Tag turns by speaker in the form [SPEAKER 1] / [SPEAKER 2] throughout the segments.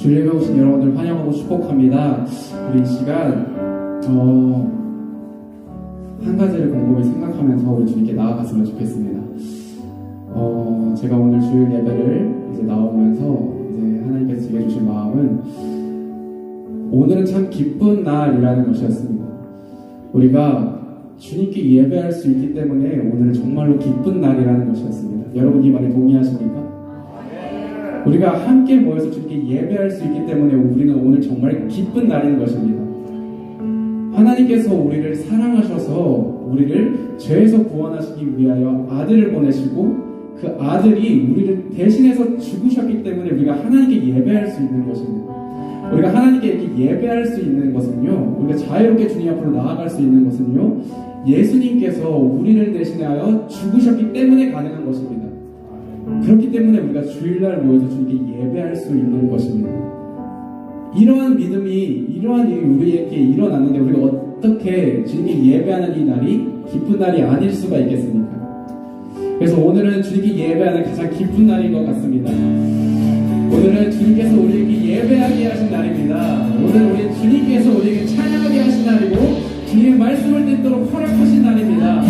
[SPEAKER 1] 주일 예배 오신 여러분들 환영하고 축복합니다. 우리 이 시간 한 가지를 곰곰이 생각하면서 우리 주님께 나아갔으면 좋겠습니다. 제가 오늘 주일 예배를 이제 나오면서 이제 하나님께서 제게 주신 마음은 오늘은 참 기쁜 날이라는 것이었습니다. 우리가 주님께 예배할 수 있기 때문에 오늘은 정말로 기쁜 날이라는 것이었습니다. 여러분 이 말에 동의하십니까? 우리가 함께 모여서 주님께 예배할 수 있기 때문에 우리는 오늘 정말 기쁜 날인 것입니다. 하나님께서 우리를 사랑하셔서 우리를 죄에서 구원하시기 위하여 아들을 보내시고 그 아들이 우리를 대신해서 죽으셨기 때문에 우리가 하나님께 예배할 수 있는 것입니다. 우리가 하나님께 이렇게 예배할 수 있는 것은요, 우리가 자유롭게 주님 앞으로 나아갈 수 있는 것은요, 예수님께서 우리를 대신하여 죽으셨기 때문에 가능한 것입니다. 그렇기 때문에 우리가 주일날 모여서 주님께 예배할 수 있는 것입니다. 이러한 믿음이, 이러한 일이 우리에게 일어났는데 우리가 어떻게 주님께 예배하는 이 날이 기쁜 날이 아닐 수가 있겠습니까? 그래서 오늘은 주님께 예배하는 가장 기쁜 날인 것 같습니다. 오늘은 주님께서 우리에게 예배하게 하신 날입니다. 오늘 우리 주님께서 우리에게 찬양하게 하신 날이고 주님의 말씀을 듣도록 허락하신 날입니다.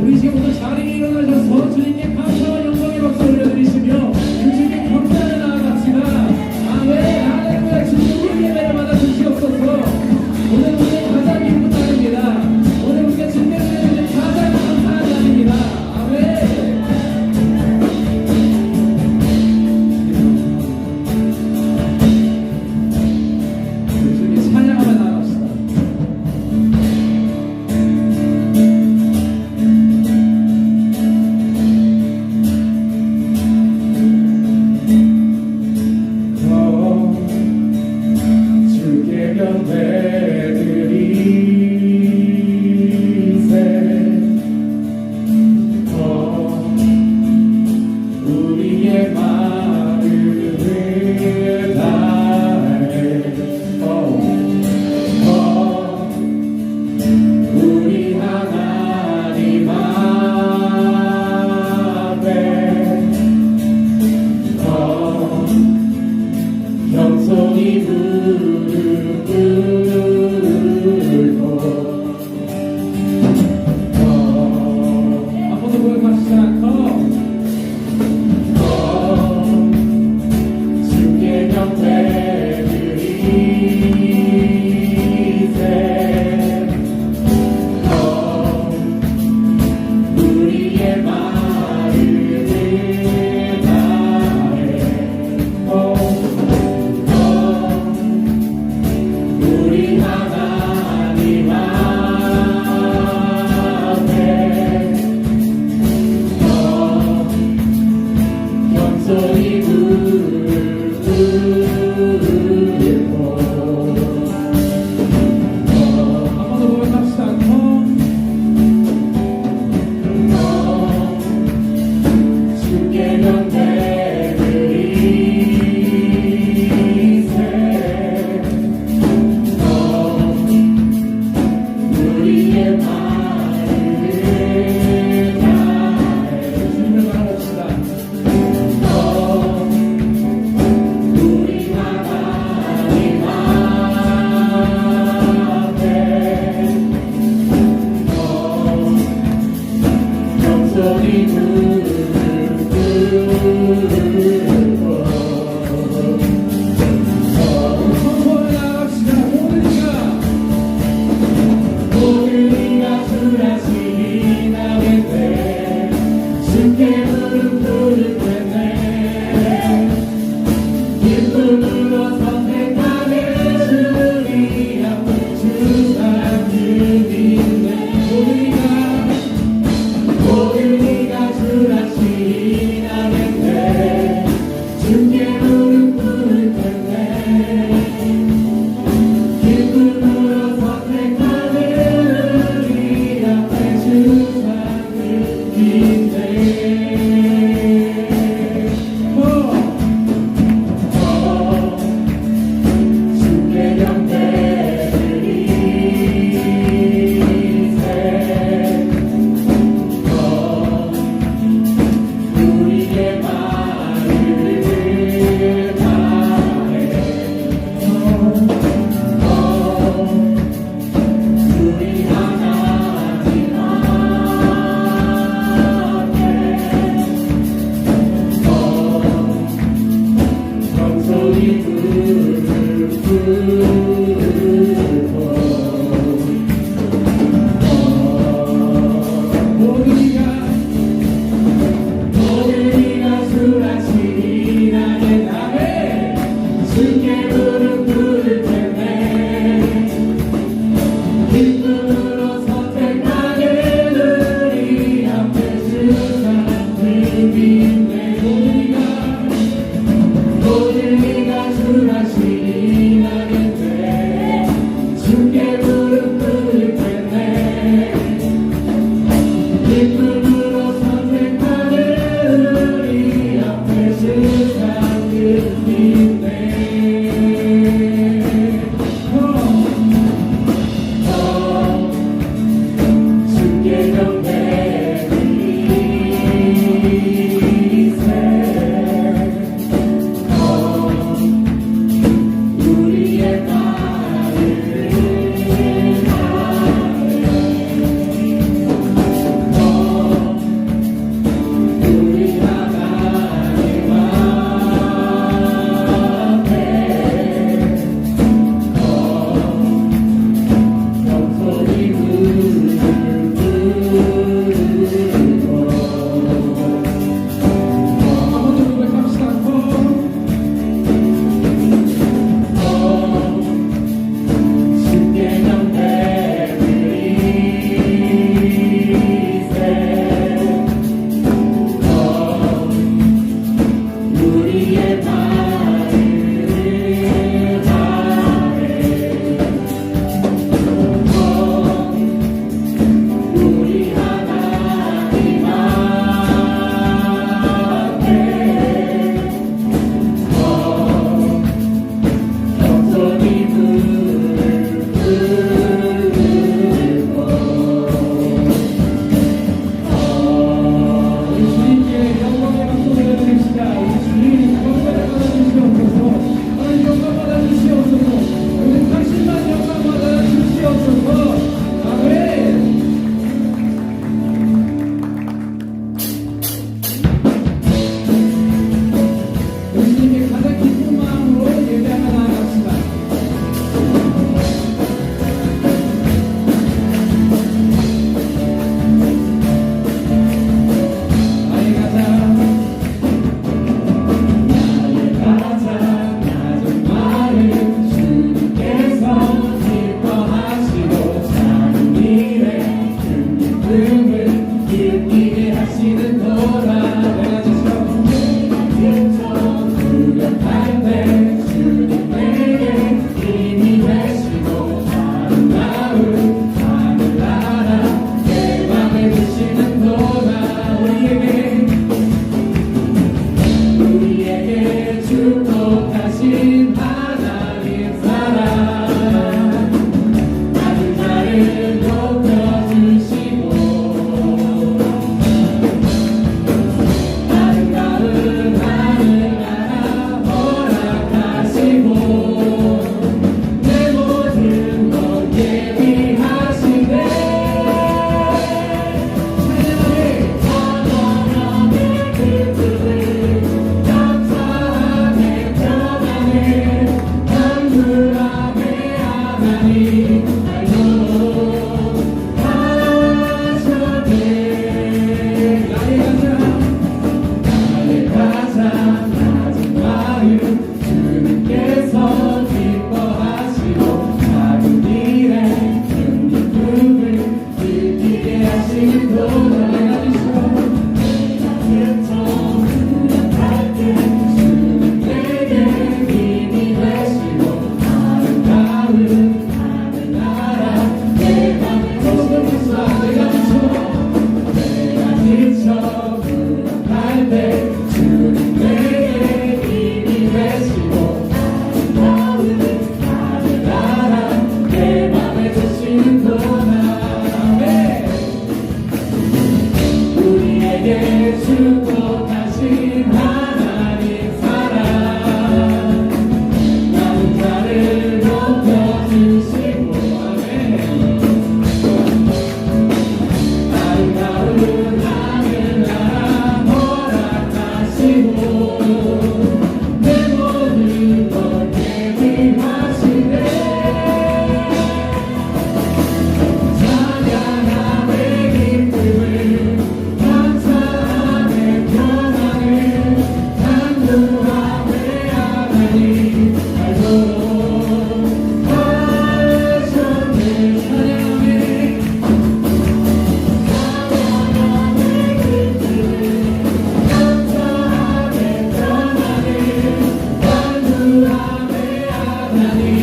[SPEAKER 1] 우리 지금 오늘 자리에 일어나셔서 주님께 감사와 영광의 박수 올려드리시며 주님께 경배하는 나아갑시다. 아멘, 할렐루야. 주님 우리 예배를 받아 주시옵소서. 오늘 우리의 가장 기쁜 날입니다. 오늘 우리가 주님의 가장 감사한 날입니다. 아멘.
[SPEAKER 2] 우리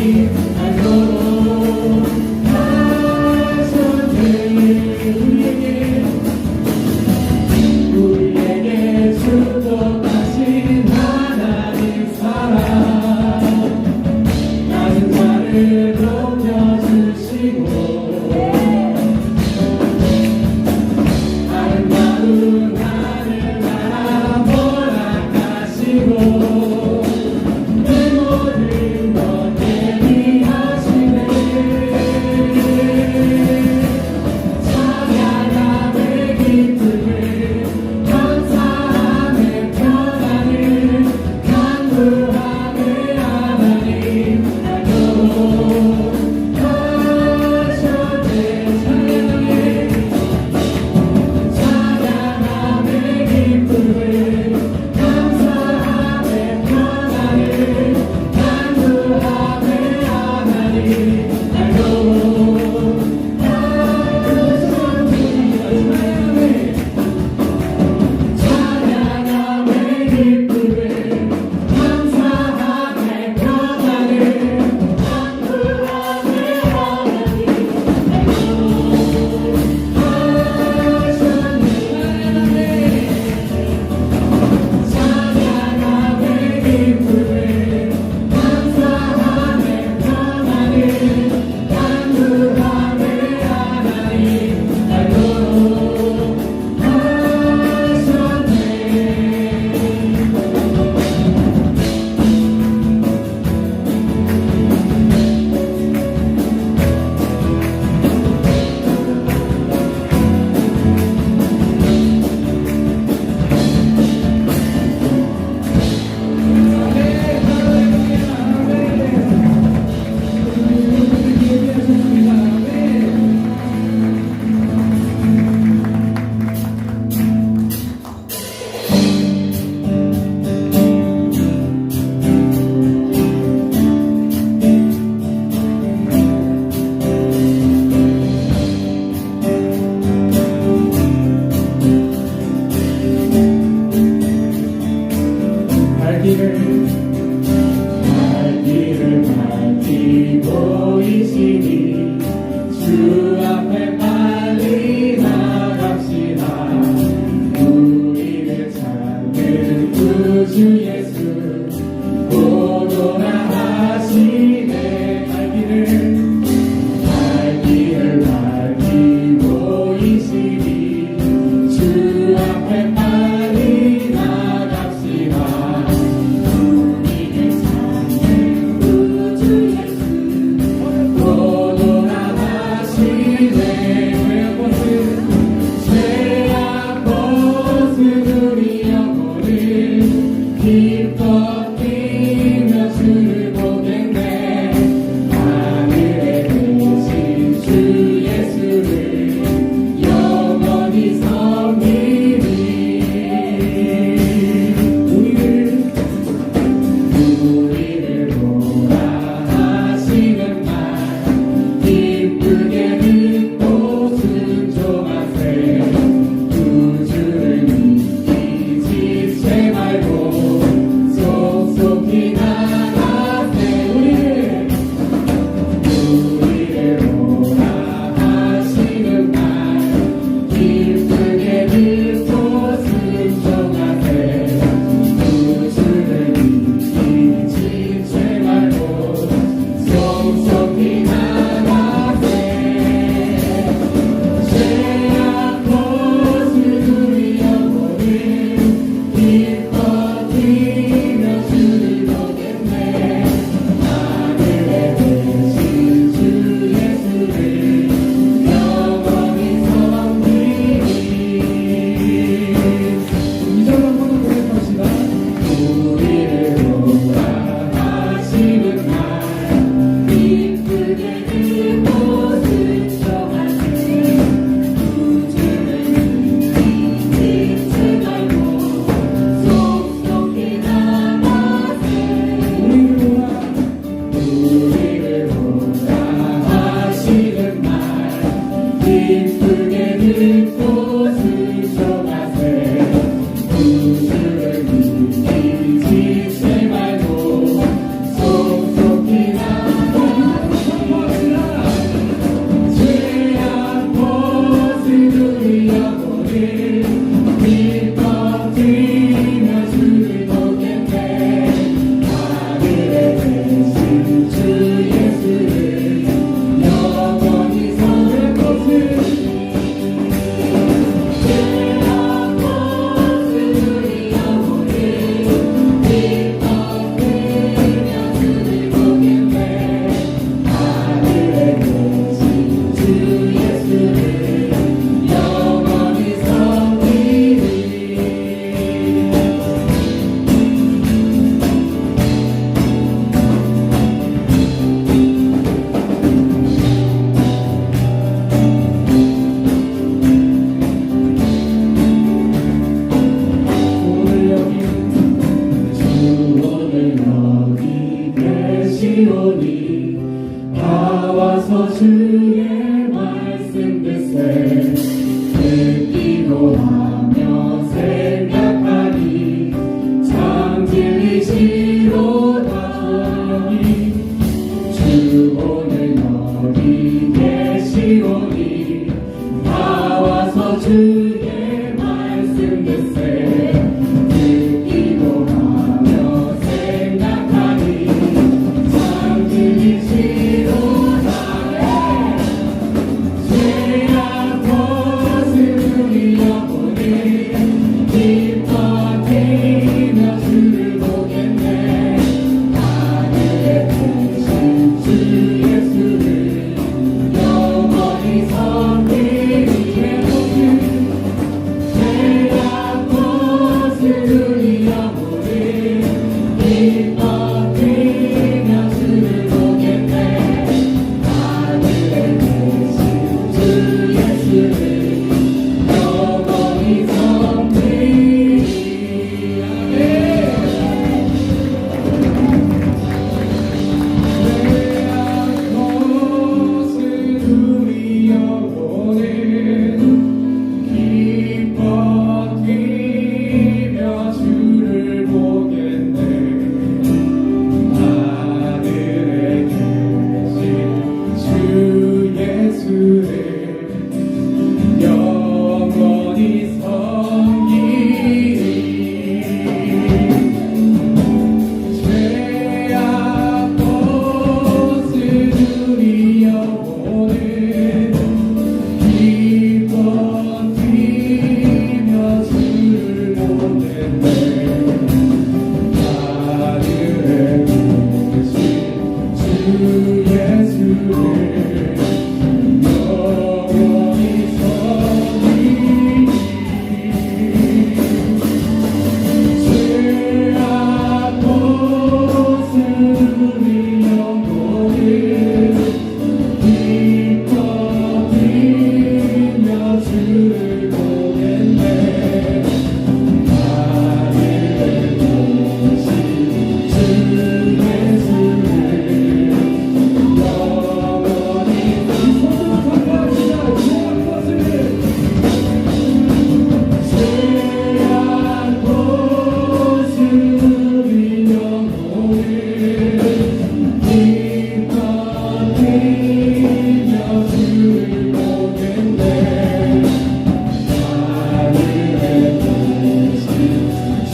[SPEAKER 1] 알도록 하셨네. 우리에게 축복하신 하나님 사랑, 낮은 자를 높여주시고 아름다운 하늘나라 허락하시고 내 모든 것 대비하시네. 주의 말씀 듣세 듣기도 하며 생각하니 참 진리시로다 주 오늘 여기 계시오니 나와서 주의 말씀 듣세 듣기도 하며 생각하니 참 진리시로다 죄악 벗은 우리여 보니 기뻐 뛰며 주를 보겠네 하늘의 크신 주 예수를 영원히 섬기리 죄악 벗은 우리여 보니 기뻐 뛰며 주를 보겠네 하늘에 계신 주 예수를 영원히 섬기리 아멘. 죄악 벗은 우리 영혼은 기뻐 뛰며 주를 보겠네 하늘에 계신 주 예수를 영원히 섬기리 죄악 벗은 우리 영혼은 기뻐 뛰며 주를 보겠네 하늘에 계신 주 예수를 영원히 섬기리 죄악 벗은 우리 영혼은 기뻐 뛰며 주를 보겠네 하늘에 계신 주 예수를 영원히 죄악 벗은 우리 영혼을 기뻐 뛰며 주를 보겠네 하늘에 계신 주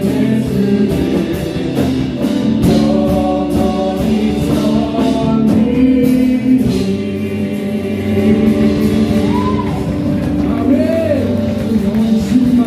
[SPEAKER 1] 예수를 영원히 섬기리 아멘. 영원히 주님만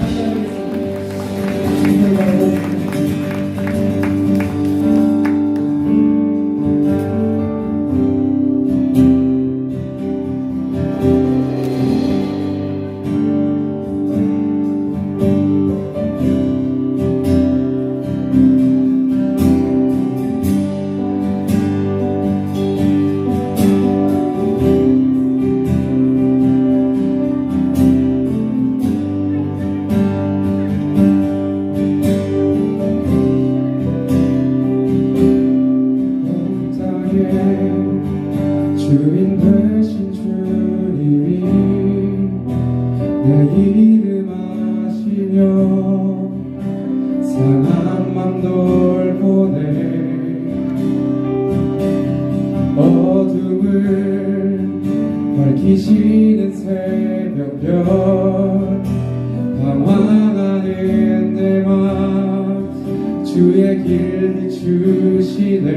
[SPEAKER 1] 주인 되신 주님이 내 이름 아시며 상한 맘 돌보네 어둠을 밝히시는 새벽별 방황하는 내 맘 주의 길 비추시네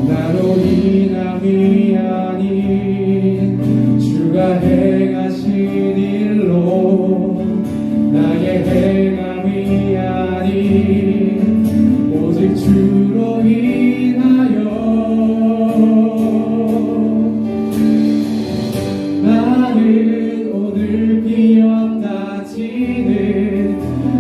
[SPEAKER 1] 나로 인함이 아닌 주가 행하신 일로 나의 행함이 아닌 오직 주로 인하여 나는 오늘 피었다 지는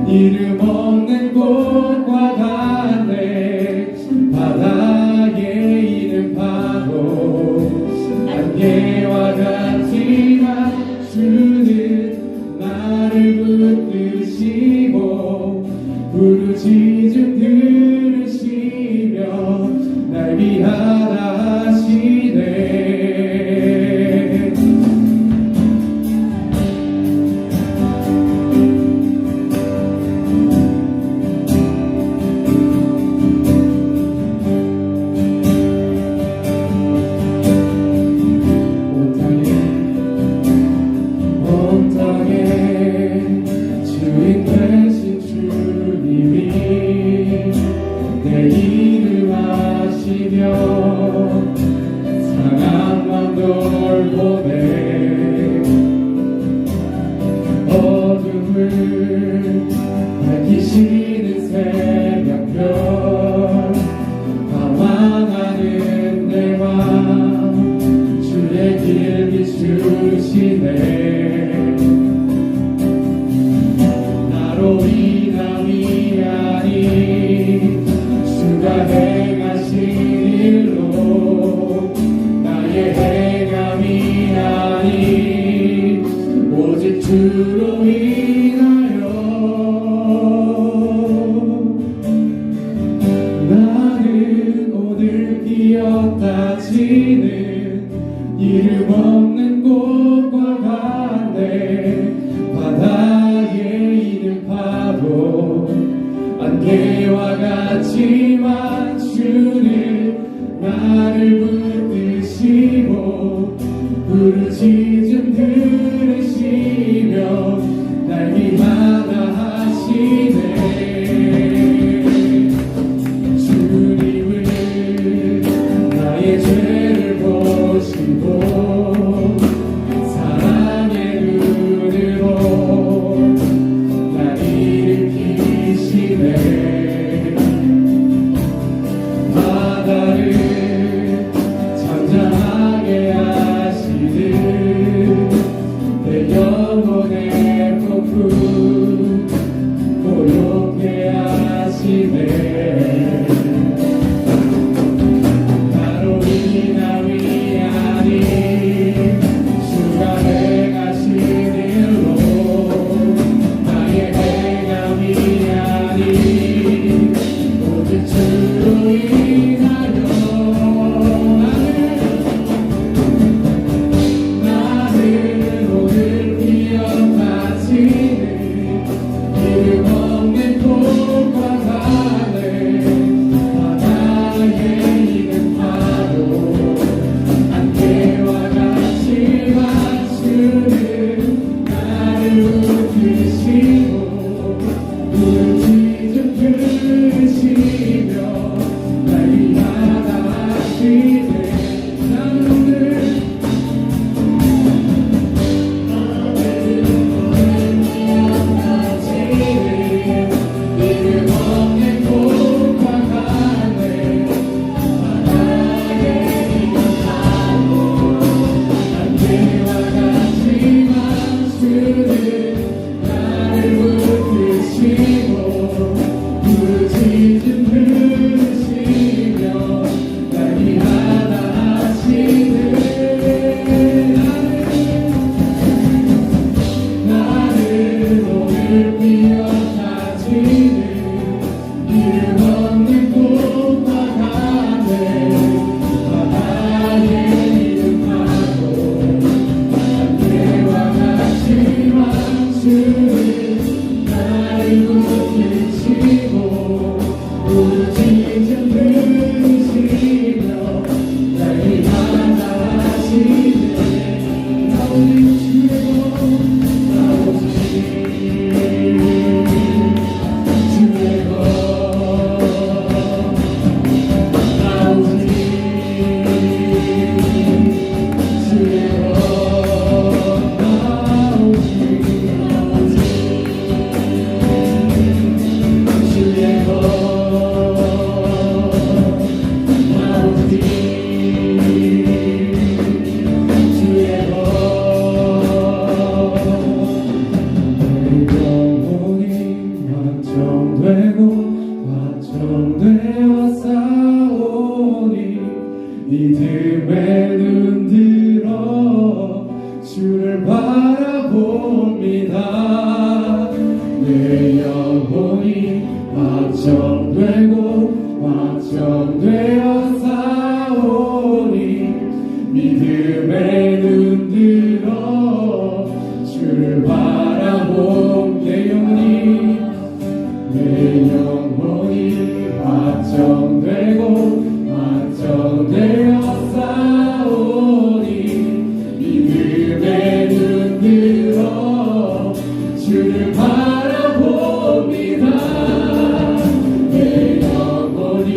[SPEAKER 1] 이름 없는 곳과 같네 바다에 있는 파도 안개와 같지만 주는 나를 붙드시고 부르짖음 들으시며 내 내 이름 아시며 사랑만 돌보네. 어둠을 밝히시는 새벽별 방황하는 내 맘 주의 길 비추시네. 나로 인함이 아닌 주가 행하신 일로 나의 행함이 아닌 오직 주로 인하여 나는 오늘 피었다 지는 이름 없는 꽃과 같네. 바다에 있는 파도 안개와 같지만 주는 나를 붙드시고 부르짖음 들으시며 날 위하다 하시네. 주님은 나의 죄를 보시고 사랑의 눈으로 날 일으키시네. 바다를 잠잠하게 하시는 내 영혼의 폭풍 고요케 하시네. 나로 인함이 아닌 주가 행하신 일로 나의 행함이 아닌 오직 주로 인하여 나는 오늘 피었다 지는 이름 없는 꽃과 같네. 바다에 있는 파도 안개와 같지만 주는 나를 웃으시고 부르짖음 들으시며 날 위하다 하시네. 나는 오늘 이름 없는 꽃과 같네. 바다에 있는 파도 안개와 같지만 주는 나를 붙드시고 부르짖음 들으시며 날 위하다 하시네. 나는 오늘 피었다 지는 이름 없는 꽃과 같네. 바다에 있는 파도 안개와 같지만 주는 나를 붙드시고 부르짖음 들으시며 날 위하다 하시네. 나 오직 주의 나 오직 주의 나 오직 주의 나 오직 주의 나 오직 주의 내 영혼이 완성되어 싸우니 믿음의 눈 들어 주를 바라봅니다. 내 영혼이 완성되어 싸우니 믿음의 눈 들어 주를 바라봅. 내 영혼이 완성되어 싸우니 믿음의 눈 들어 주를 바라봅니다. 내 영혼이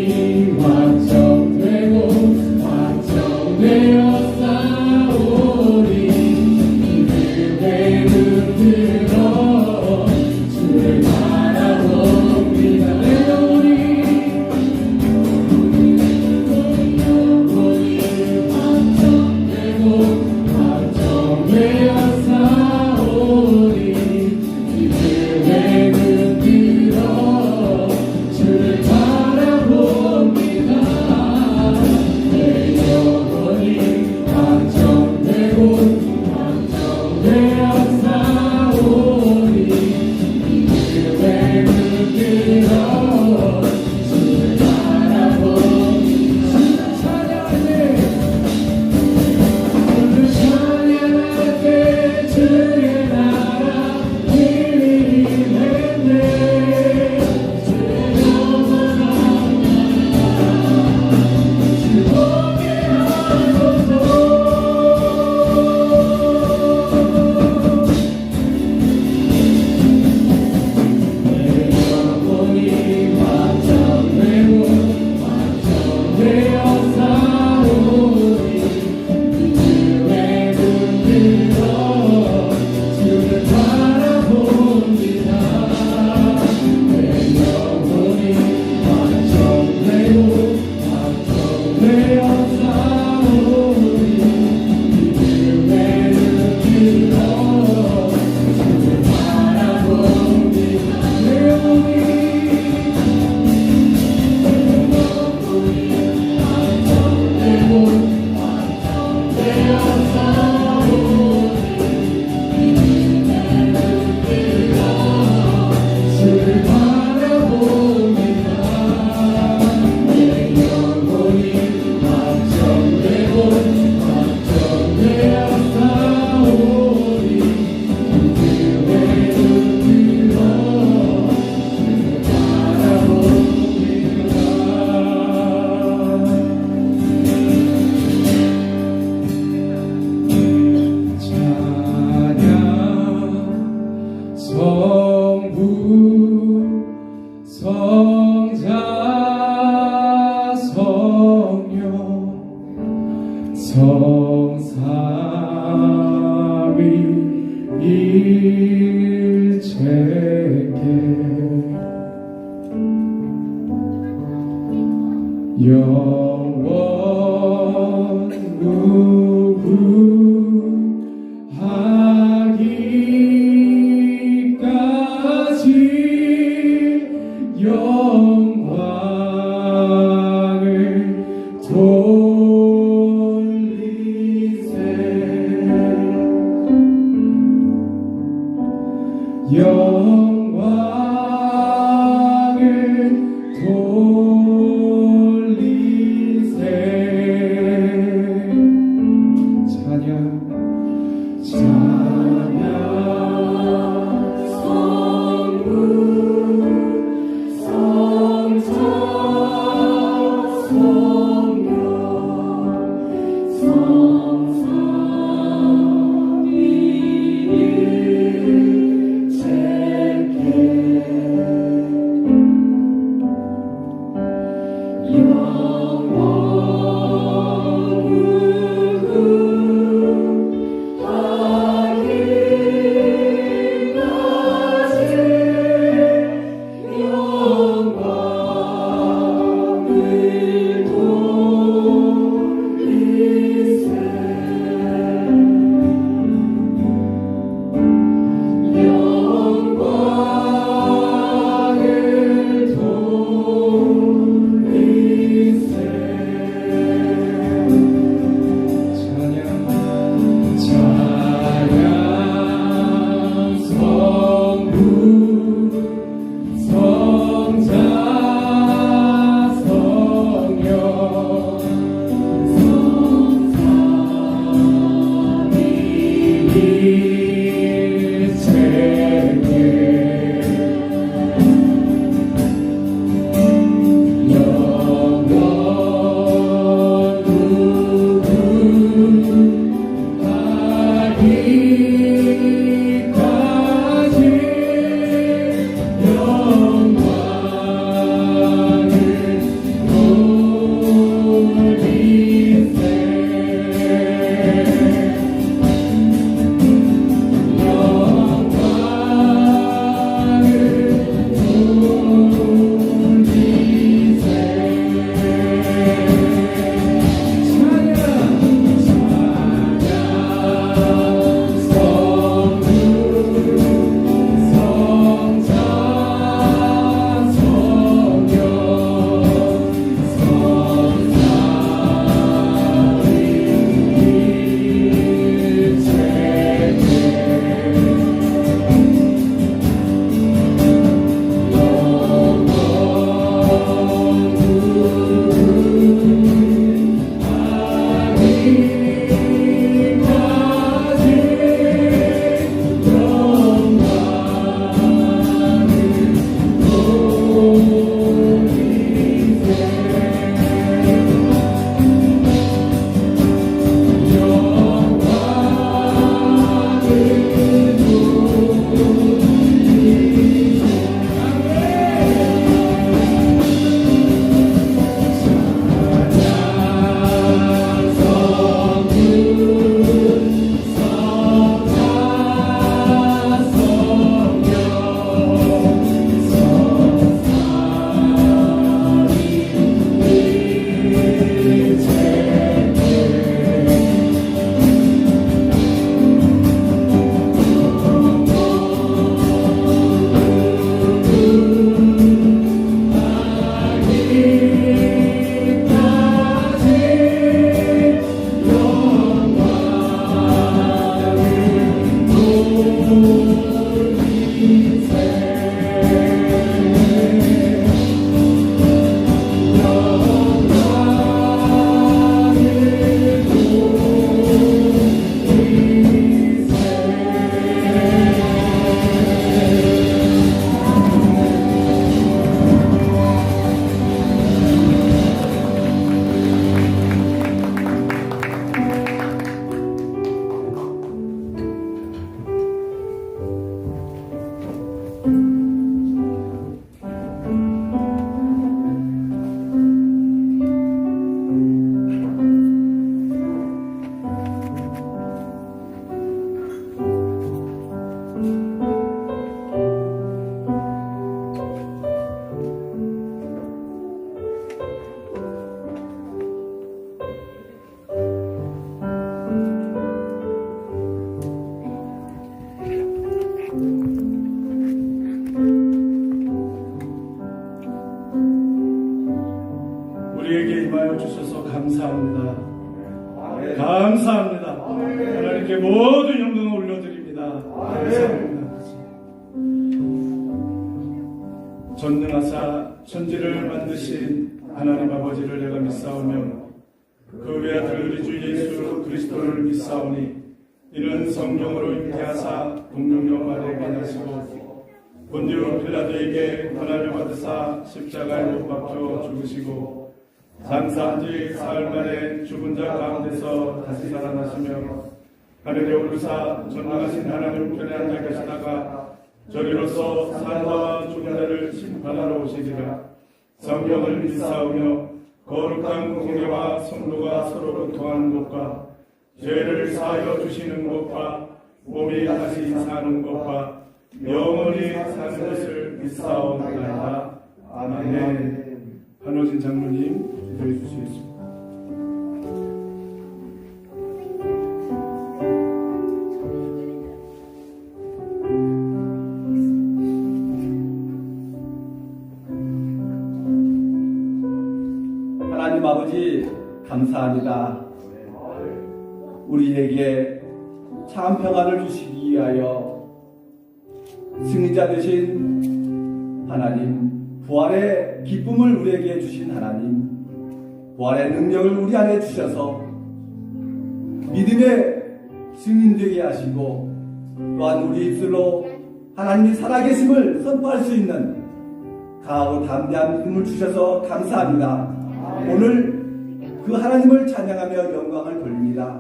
[SPEAKER 1] 성삼위일체께 영원 무궁하기까지 영광을 돌리세 영광을 돌리세
[SPEAKER 2] 우리에게 임하여 주셔서 감사합니다. 감사합니다. 하나님께 모든 영광을 올려드립니다. 감사합니다. 전능하사 천지를 만드신 하나님 아버지를 내가 믿사오며 그 외아들 우리 주 예수 그리스도를 믿사오니 이는 성령으로 잉태하사 동정녀 마리아에게 나시고 본디오 빌라도에게 고난을 받으사 십자가에 못 박혀 죽으시고 장사한 지 사흘 만에 죽은 자 가운데서 다시 살아나시며 하늘에 오르사 전능하신 하나님 우편에 앉아 계시다가 저리로서 산자와 죽은 자를 심판하러 오시리라. 성령을 믿사오며 거룩한 공예와 성도가 서로 교통하는 것과 죄를 사하여 주시는 것과 몸이 다시 사는 것과 영원히 사는 것을 믿사옵나이다. 아멘. 한호진 장로님 기도해 주시겠습니다.
[SPEAKER 3] 하나님 아버지 감사합니다. 우리에게 참 평안을 주시기 위하여 승리자 되신 하나님, 부활의 기쁨을 우리에게 주신 하나님, 부활의 능력을 우리 안에 주셔서 믿음의 증인되게 하시고 또한 우리 입술로 하나님이 살아계심을 선포할 수 있는 강하고 담대한 믿음을 주셔서 감사합니다. 오늘 그 하나님을 찬양하며 영광을 돌립니다.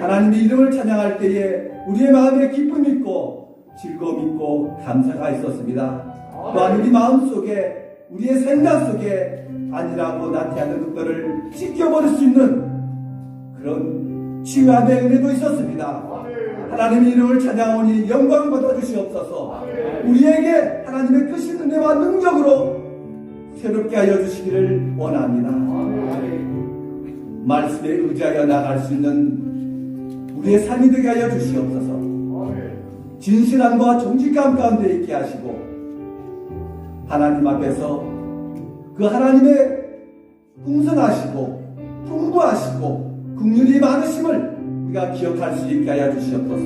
[SPEAKER 3] 하나님의 이름을 찬양할 때에 우리의 마음에 기쁨이 있고 즐거움이 있고 감사가 있었습니다. 또한 우리 마음속에 우리의 생각 속에 아니라고 나타나는 것들을 찢겨버릴 수 있는 그런 치유함의 은혜도 있었습니다. 하나님의 이름을 찬양하오니 영광 받아주시옵소서. 우리에게 하나님의 크신 은혜와 능력으로 새롭게 하여 주시기를 원합니다. 말씀에 의지하여 나갈 수 있는 우리의 삶이 되게 하여 주시옵소서. 진실함과 정직함 가운데 있게 하시고 하나님 앞에서 그 하나님의 풍성하시고 풍부하시고 긍휼이 많으심을 우리가 기억할 수 있게 하여 주시옵소서.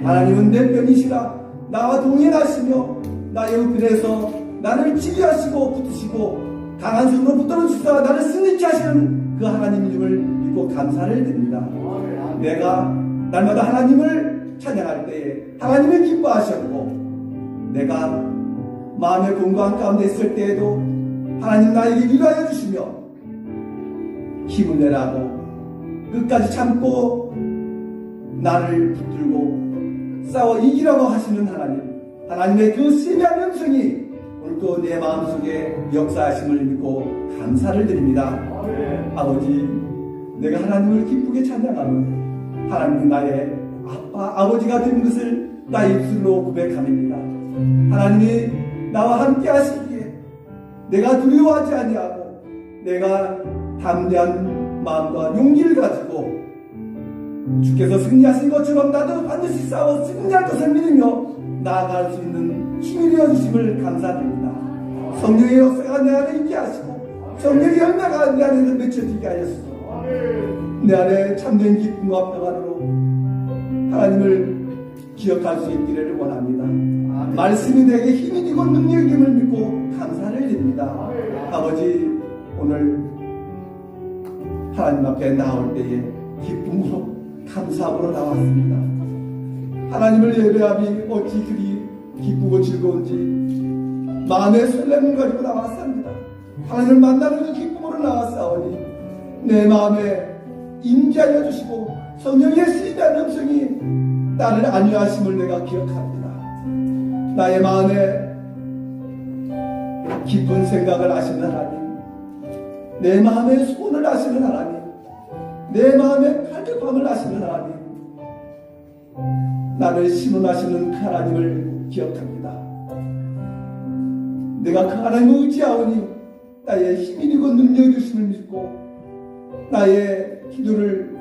[SPEAKER 3] 하나님은 내 편이시라 나와 동행하시며 나의 우편에서 나를 치유하시고 붙으시고 강한 손으로 붙들어 주사 나를 승리케 하시는 그 하나님 이름을 믿고 감사를 드립니다. 내가 날마다 하나님을 찬양할 때에 하나님을 기뻐하셨고 내가 마음의 공고한 가운데 있을 때에도 하나님 나에게 위로하여 주시며 힘을 내라고 끝까지 참고 나를 붙들고 싸워 이기라고 하시는 하나님의 그 심한 음성이 오늘도 내 마음속에 역사하심을 믿고 감사를 드립니다. 아버지, 내가 하나님을 기쁘게 찬양하면 하나님이 나의 아빠, 아버지가 된 것을 나의 입술로 고백합니다. 하나님이 나와 함께 하시기에 내가 두려워하지 아니하고 내가 담대한 마음과 용기를 가지고 주께서 승리하신 것처럼 나도 반드시 싸워 승리할 것을 믿으며 나아갈 수 있는 힘이 되어 주심을 감사드립니다. 성령의 역사가 내 안에 있게 하시고 성령의 열매가 내 안에서 맺혀지게 하였으며 내 안에 참된 기쁨과 평안으로 하나님을 기억할 수 있기를 원합니다. 말씀이 내게 힘이 되고 능력임을 믿고 감사를 드립니다. 아버지, 오늘 하나님 앞에 나올 때에 기쁨으로 감사함으로 나왔습니다. 하나님을 예배함이 어찌 그리 기쁘고 즐거운지 마음의 설렘을 가지고 나왔습니다. 하나님을 만나는 그 기쁨으로 나왔사오니 내 마음에 임재하여 주시고 성령의 시대한 음성이 나를 안위하심을 내가 기억합니다. 나의 마음에 깊은 생각을 아시는 하나님, 내 마음의 소원을 아시는 하나님, 내 마음의 갈급함을 아시는 하나님, 나를 신원하시는 그 하나님을 기억합니다. 내가 그 하나님을 의지하오니 나의 힘이 되고 능력이 주심을 믿고 나의 기도를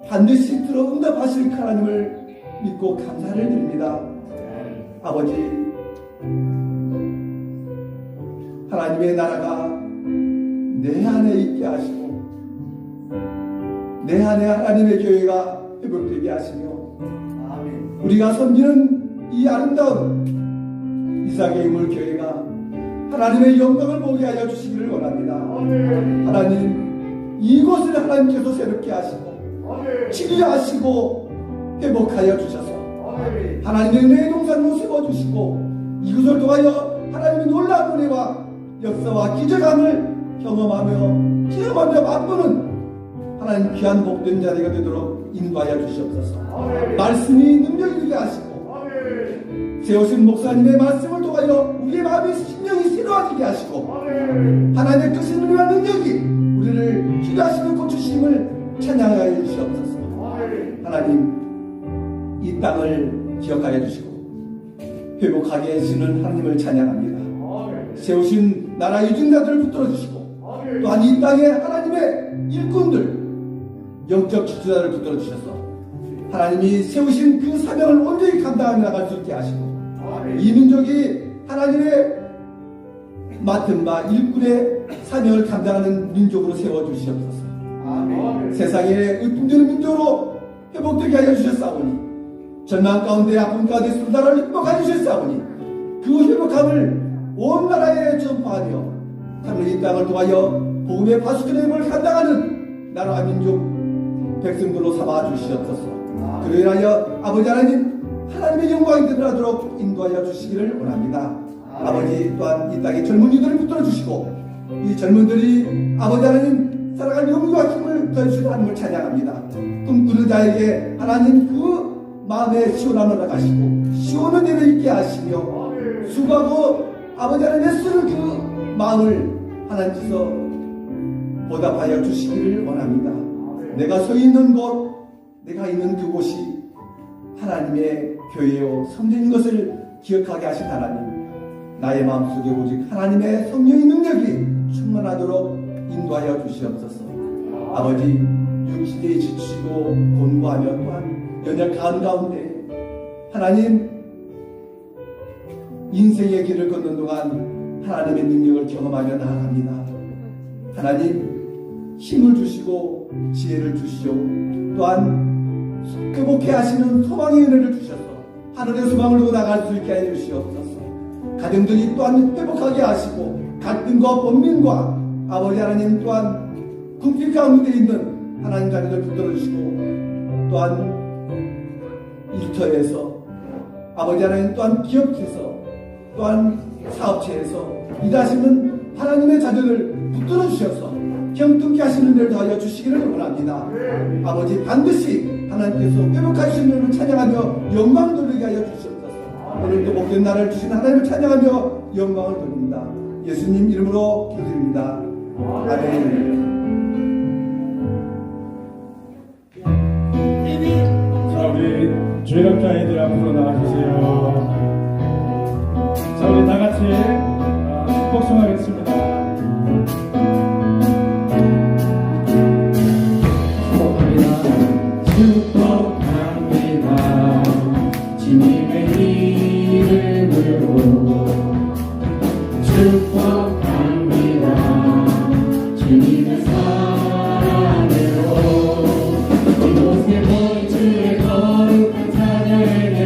[SPEAKER 3] 반드시 들어 응답하실 그 하나님을 믿고 감사를 드립니다. 아버지, 하나님의 나라가 내 안에 있게 하시고 내 안에 하나님의 교회가 회복되게 하시며 우리가 섬기는 이 아름다운 이삭의 인물 교회가 하나님의 영광을 보게 하여 주시기를 원합니다. 하나님, 이곳을 하나님께서 새롭게 하시고 치료하시고 회복하여 주셔서 하나님의 은혜의 동산으로 세워주시고 이곳을 통하여 하나님의 놀라운 은혜와 역사와 기적함을 경험하며 맛보는 하나님 귀한 복된 자리가 되도록 인도하여 주시옵소서. 말씀이 능력이 되게 하시고 세우신 목사님의 말씀을 통하여 우리의 마음이 심령이 새로워지게 하시고 하나님의 크신 은혜와 능력이 우리를 치료하시는 고치심을 찬양하여 주시옵소서. 하나님, 이 땅을 기억하여 주시고 회복하게 해주시는 하나님을 찬양합니다. 세우신 나라 유증자들을 붙들어 주시고 또한 이 땅에 하나님의 일꾼들 영적 지도자를 붙들어 주셔서 하나님이 세우신 그 사명을 온전히 감당하며 나갈 수 있게 하시고 이 민족이 하나님의 맡은 바 일꾼의 사명을 감당하는 민족으로 세워주시옵소서. 세상에 의품되는 민족으로 회복되게 하여 주셨사오니 절망 가운데 아픔 가운데 있는 나라를 회복하여 주셨사오니 그 회복함을 온 나라에 전파하며 하늘 이 땅을 통하여 복음의 파수꾼의 힘을 감당하는 나라와 민족 백성들로 삼아 주시옵소서. 그로 인하여 아버지 하나님 하나님의 영광이 되도록 인도하여 주시기를 원합니다. 아버지 또한 이 땅의 젊은이들을 붙들어 주시고 이 젊은들이 아버지 하나님 살아갈 영광과 힘을 더해주시는 하나님을 찬양합니다. 꿈꾸는 자에게 하나님 그 마음에 시원함을 나가시고 시원한 일을 있게 하시며 수고하고 아버지 하나님 애쓰는 그 마음을 하나님께서 보답하여 주시기를 원합니다. 내가 서 있는 곳, 내가 있는 그곳이 하나님의 교회요 성전인 것을 기억하게 하신 하나님, 나의 마음속에 오직 하나님의 성령의 능력이 충만하도록 인도하여 주시옵소서. 아버지, 육신에 지치고 곤고하며 또한 연약한 가운데 하나님 인생의 길을 걷는 동안 하나님의 능력을 경험하며 나아갑니다. 하나님, 힘을 주시고 지혜를 주시오. 또한 회복해 하시는 소망의 은혜를 주셔서 하늘의 소망을 두고 나갈 수 있게 하여 주시옵소서. 가정들이 또한 회복하게 하시고 갈등과 번민과 아버지 하나님 또한 궁핍 가운데 있는 하나님 자리를 붙들어 주시고 또한 일터에서 아버지 하나님 또한 기업체에서 또한 사업체에서 일하시는 하나님의 자녀를 붙들어 주셔서 경통케 하시는 일을 더하여 주시기를 원합니다. 아버지, 반드시 하나님께서 회복하시는 일을 찬양하며 영광을 돌리게 하여 주시옵소서. 오늘도 복된 날을 주신 하나님을 찬양하며 영광을 돌립니다. 예수님 이름으로 기도드립니다. 아멘.
[SPEAKER 2] 자, 우리 주일학교 아이들 앞으로 나와주세요. 자, 우리 다 같이 축복송하겠습니다.
[SPEAKER 1] 축복합니다. 주님의 이름으로 축복합니다. 주님의 사랑으로 이곳에 본 주의 거룩한 찬양에게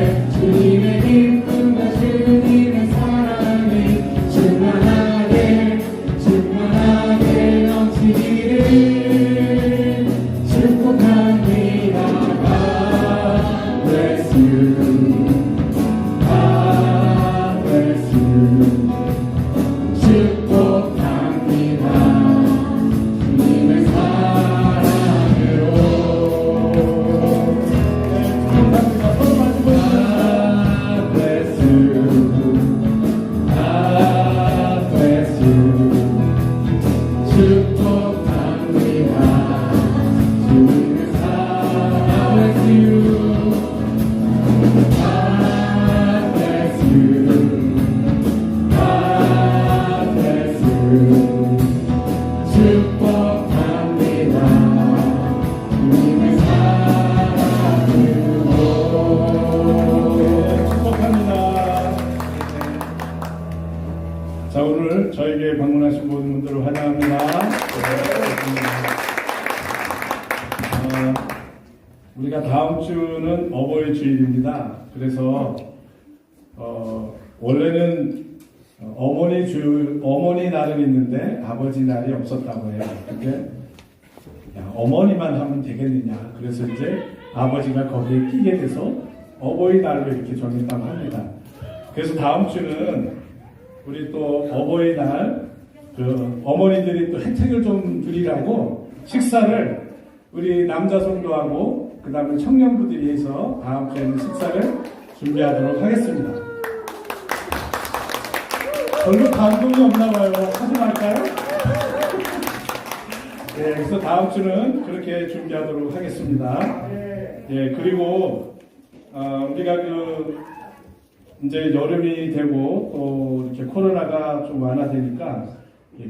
[SPEAKER 2] 자, 다음 주는 어버이 주일입니다. 그래서 원래는 어머니 날은 있는데 아버지 날이 없었다고 해요. 근데 야, 어머니만 하면 되겠느냐. 그래서 이제 아버지가 거기에 끼게 돼서 어버이 날로 이렇게 정했다고 합니다. 그래서 다음 주는 우리 또 어버이 날 어머니들이 또 혜택을 좀 드리라고 식사를 우리 남자 성도하고 그 다음에 청년부들이 해서 다음 주에는 식사를 준비하도록 하겠습니다. 별로 감동이 없나 봐요. 하지 말까요? 네, 그래서 다음 주는 그렇게 준비하도록 하겠습니다. 예, 그리고 우리가 이제 여름이 되고 또 이렇게 코로나가 좀 완화되니까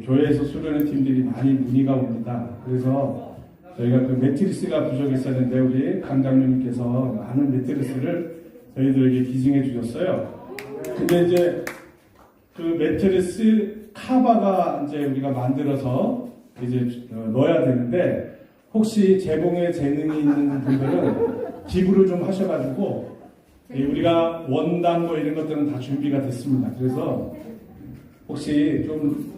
[SPEAKER 2] 교회에서 수련회 팀들이 많이 문의가 옵니다. 그래서 저희가 그 매트리스가 부족했었는데 우리 강장로님께서 많은 매트리스를 저희들에게 기증해 주셨어요. 근데 이제 그 매트리스 카바가 이제 우리가 만들어서 이제 넣어야 되는데 혹시 재봉에 재능이 있는 분들은 기부를 좀 하셔가지고 우리가 원단 뭐 이런 것들은 다 준비가 됐습니다. 그래서 혹시 좀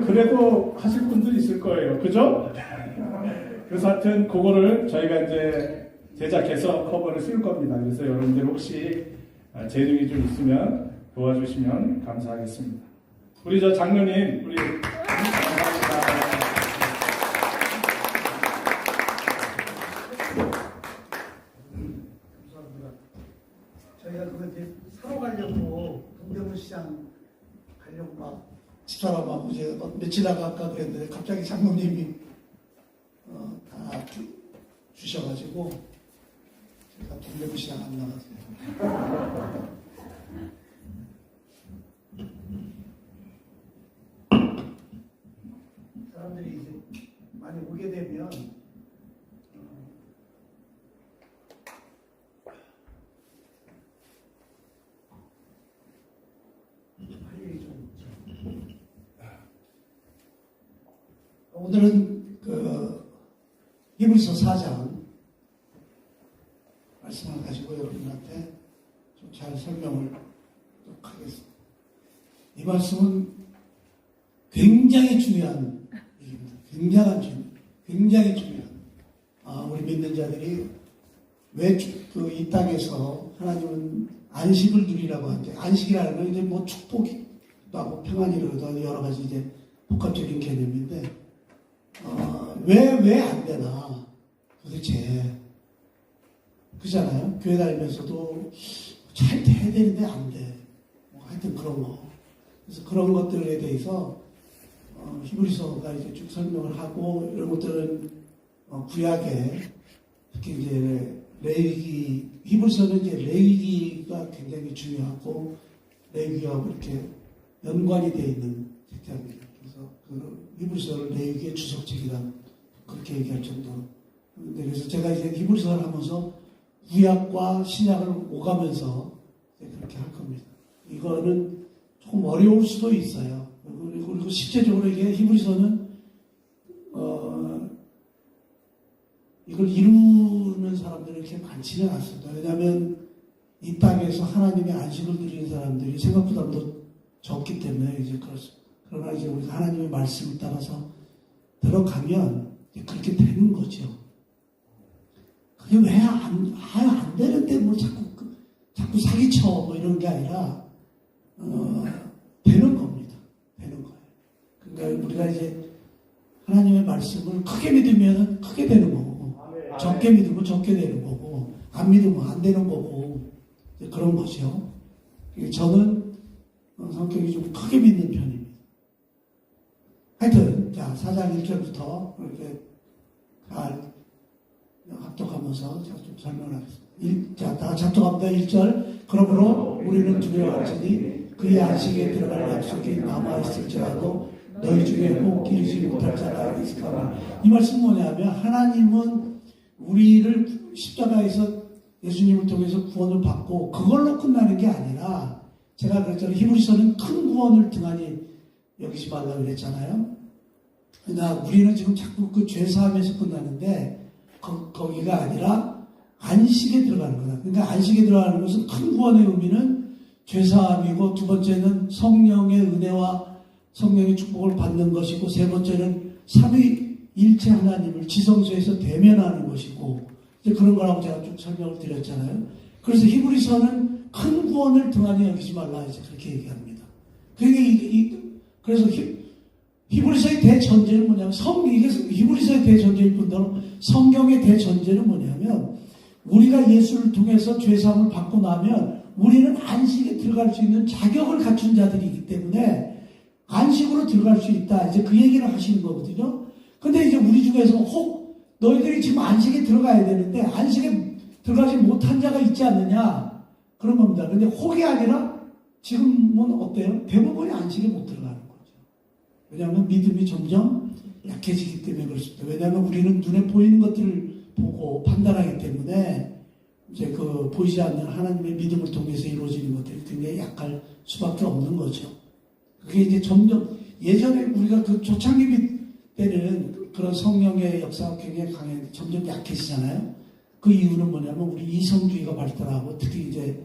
[SPEAKER 2] 그래도 하실 분들 있을 거예요. 그죠? 그래서 하여튼 그거를 저희가 이제 제작해서 커버를 쓸 겁니다. 그래서 여러분들 혹시 재능이 좀 있으면 도와주시면 감사하겠습니다. 우리 저 장로님, 우리 감사합니다.
[SPEAKER 4] 저희가 그거 이제 사러 가려고 동대문 시장 가려고 막 집사람하고 이제 며칠 나갈까 그랬는데 갑자기 장모님이 다 주셔가지고 제가 동대문 시장 안 나갔어요. 사람들이 이제 많이 오게 되면 오늘은 히브리서 4장 말씀을 가지고 여러분한테 좀 잘 설명을 하도록 하겠습니다. 이 말씀은 굉장히 중요한 얘기입니다. 굉장히 중요한. 우리 믿는 자들이 왜 이 땅에서 하나님은 안식을 누리라고 하는데, 안식이라는 건 이제 뭐 축복이기도 하고 평안이라고도 하고 여러 가지 이제 복합적인 개념인데, 왜 안 되나? 도대체. 그잖아요? 교회 다니면서도 잘 돼야 되는데 안 돼. 뭐 하여튼 그런 거. 그래서 그런 것들에 대해서, 히브리서가 이제 쭉 설명을 하고, 이런 것들은, 구약에, 특히 이제, 레위기, 히브리서는 이제 레위기가 굉장히 중요하고, 레위기하고 이렇게 연관이 되어 있는 책자입니다. 그래서 그 히브리서를 레위기의 주석책이다. 그렇게 얘기할 정도로. 그래서 제가 이제 히브리서를 하면서 구약과 신약을 오가면서 그렇게 할 겁니다. 이거는 조금 어려울 수도 있어요. 그리고 실제적으로 이게 히브리서는 이걸 이루는 사람들이 이렇게 많지는 않습니다. 왜냐하면 이 땅에서 하나님의 안식을 누리는 사람들이 생각보다 더 적기 때문에 이제 그렇습니다. 그러나 이제 우리가 하나님의 말씀을 따라서 들어가면 그렇게 되는 거죠. 그게 왜 안 되는데 뭐 자꾸 사기쳐 뭐 이런 게 아니라 되는 겁니다. 되는 거예요. 그러니까 우리가 이제 하나님의 말씀을 크게 믿으면 크게 되는 거고, 적게 믿으면 적게 되는 거고, 안 믿으면 안 되는 거고, 그런 거죠. 저는 성격이 좀 크게 믿는 편입니다. 하여튼, 자, 4장 1절부터 이렇게 잘 합독하면서 제가 좀 설명하겠습니다. 자, 다 같이 합독합니다. 1절. 그러므로 우리는 두려워하시니 그의 안식에 들어갈 약속이 남아있을지라도 너희 중에 혹 이루지 못할 자가 있을까봐. 이 말씀은 뭐냐면, 하나님은 우리를 십자가에서 예수님을 통해서 구원을 받고 그걸로 끝나는 게 아니라, 제가 그랬잖아요. 히브리서는 큰 구원을 등한히 여기지 말라고 그랬잖아요. 그러나 우리는 지금 자꾸 그 죄사함에서 끝나는데 거기가 아니라 안식에 들어가는 거다. 그러니까 안식에 들어가는 것은 큰 구원의 의미는 죄사함이고, 두 번째는 성령의 은혜와 성령의 축복을 받는 것이고, 세 번째는 삼위일체 하나님을 지성소에서 대면하는 것이고, 이제 그런 거라고 제가 쭉 설명을 드렸잖아요. 그래서 히브리서는 큰 구원을 등한히 여기지 말라 이제 그렇게 얘기합니다. 그래서 히브리서의 대전제는 뭐냐면 이게 히브리서의 대전제일 뿐더러 성경의 대전제는 뭐냐면, 우리가 예수를 통해서 죄사함을 받고 나면 우리는 안식에 들어갈 수 있는 자격을 갖춘 자들이기 때문에 안식으로 들어갈 수 있다. 이제 그 얘기를 하시는 거거든요. 근데 이제 우리 중에서 혹 너희들이 지금 안식에 들어가야 되는데 안식에 들어가지 못한 자가 있지 않느냐, 그런 겁니다. 근데 혹이 아니라 지금은 어때요? 대부분이 안식에 못 들어가는 거죠. 왜냐하면 믿음이 점점 약해지기 때문에 그렇습니다. 왜냐하면 우리는 눈에 보이는 것들을 보고 판단하기 때문에 이제 그 보이지 않는 하나님의 믿음을 통해서 이루어지는 것들이 굉장히 약할 수밖에 없는 거죠. 그게 이제 점점, 예전에 우리가 그 초창기 때는 그런 성령의 역사가 굉장히 강했는데 점점 약해지잖아요. 그 이유는 뭐냐면 우리 이성주의가 발달하고, 특히 이제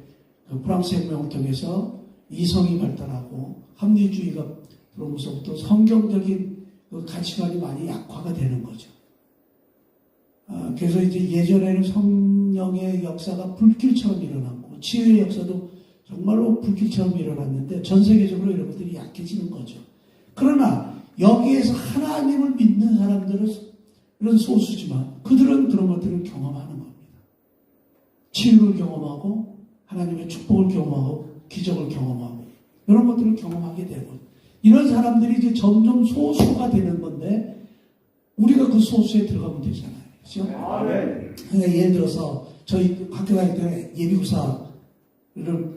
[SPEAKER 4] 그 프랑스 혁명을 통해서 이성이 발달하고 합리주의가 들어오면서부터 성경적인 그 가치관이 많이 약화가 되는 거죠. 그래서 이제 예전에는 성령의 역사가 불길처럼 일어났고, 치유의 역사도 정말로 불길처럼 일어났는데 전 세계적으로 이런 것들이 약해지는 거죠. 그러나 여기에서 하나님을 믿는 사람들은 소수지만 그들은 그런 것들을 경험하는 겁니다. 치유를 경험하고 하나님의 축복을 경험하고 기적을 경험하고 이런 것들을 경험하게 되고, 이런 사람들이 이제 점점 소수가 되는 건데 우리가 그 소수에 들어가면 되잖아요. 그렇죠? 그러니까 예를 들어서 저희 학교 다닐 때 예비고사를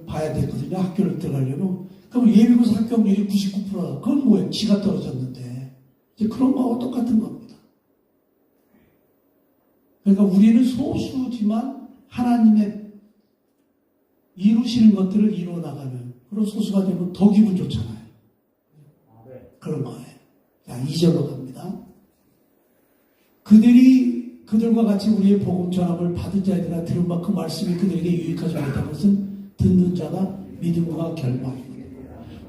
[SPEAKER 4] 봐야 됐거든요. 학교를 들어가려면. 그럼 예비고사 합격률이 99%다. 그건 뭐예요? 지가 떨어졌는데. 이제 그런 거하고 똑같은 겁니다. 그러니까 우리는 소수지만 하나님의 이루시는 것들을 이루어 나가는 그런 소수가 되면 더 기분 좋잖아요. 그런 거예요. 자, 2절로 갑니다. 그들과 같이 우리의 복음 전함을 받은 자들아 들은 만큼 말씀이 그들에게 유익하지 못한 것은 듣는 자가 믿음과 결말입니다.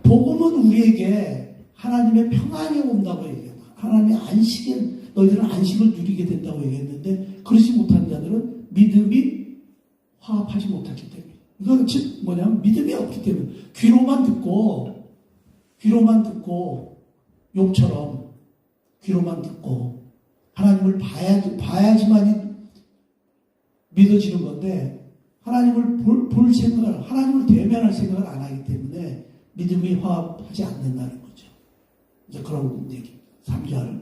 [SPEAKER 4] 복음은 우리에게 하나님의 평안이 온다고 얘기합니다. 하나님의 안식에, 너희들은 안식을 누리게 된다고 얘기했는데 그렇지 못한 자들은 믿음이 화합하지 못했기 때문에, 이건 즉 뭐냐면 믿음이 없기 때문에 귀로만 듣고 욥처럼 귀로만 듣고 하나님을 봐야지만이 믿어지는 건데, 하나님을 볼 생각을, 하나님을 대면할 생각을 안 하기 때문에 믿음이 화합하지 않는다는 거죠. 이제 그런 얘기. 3절.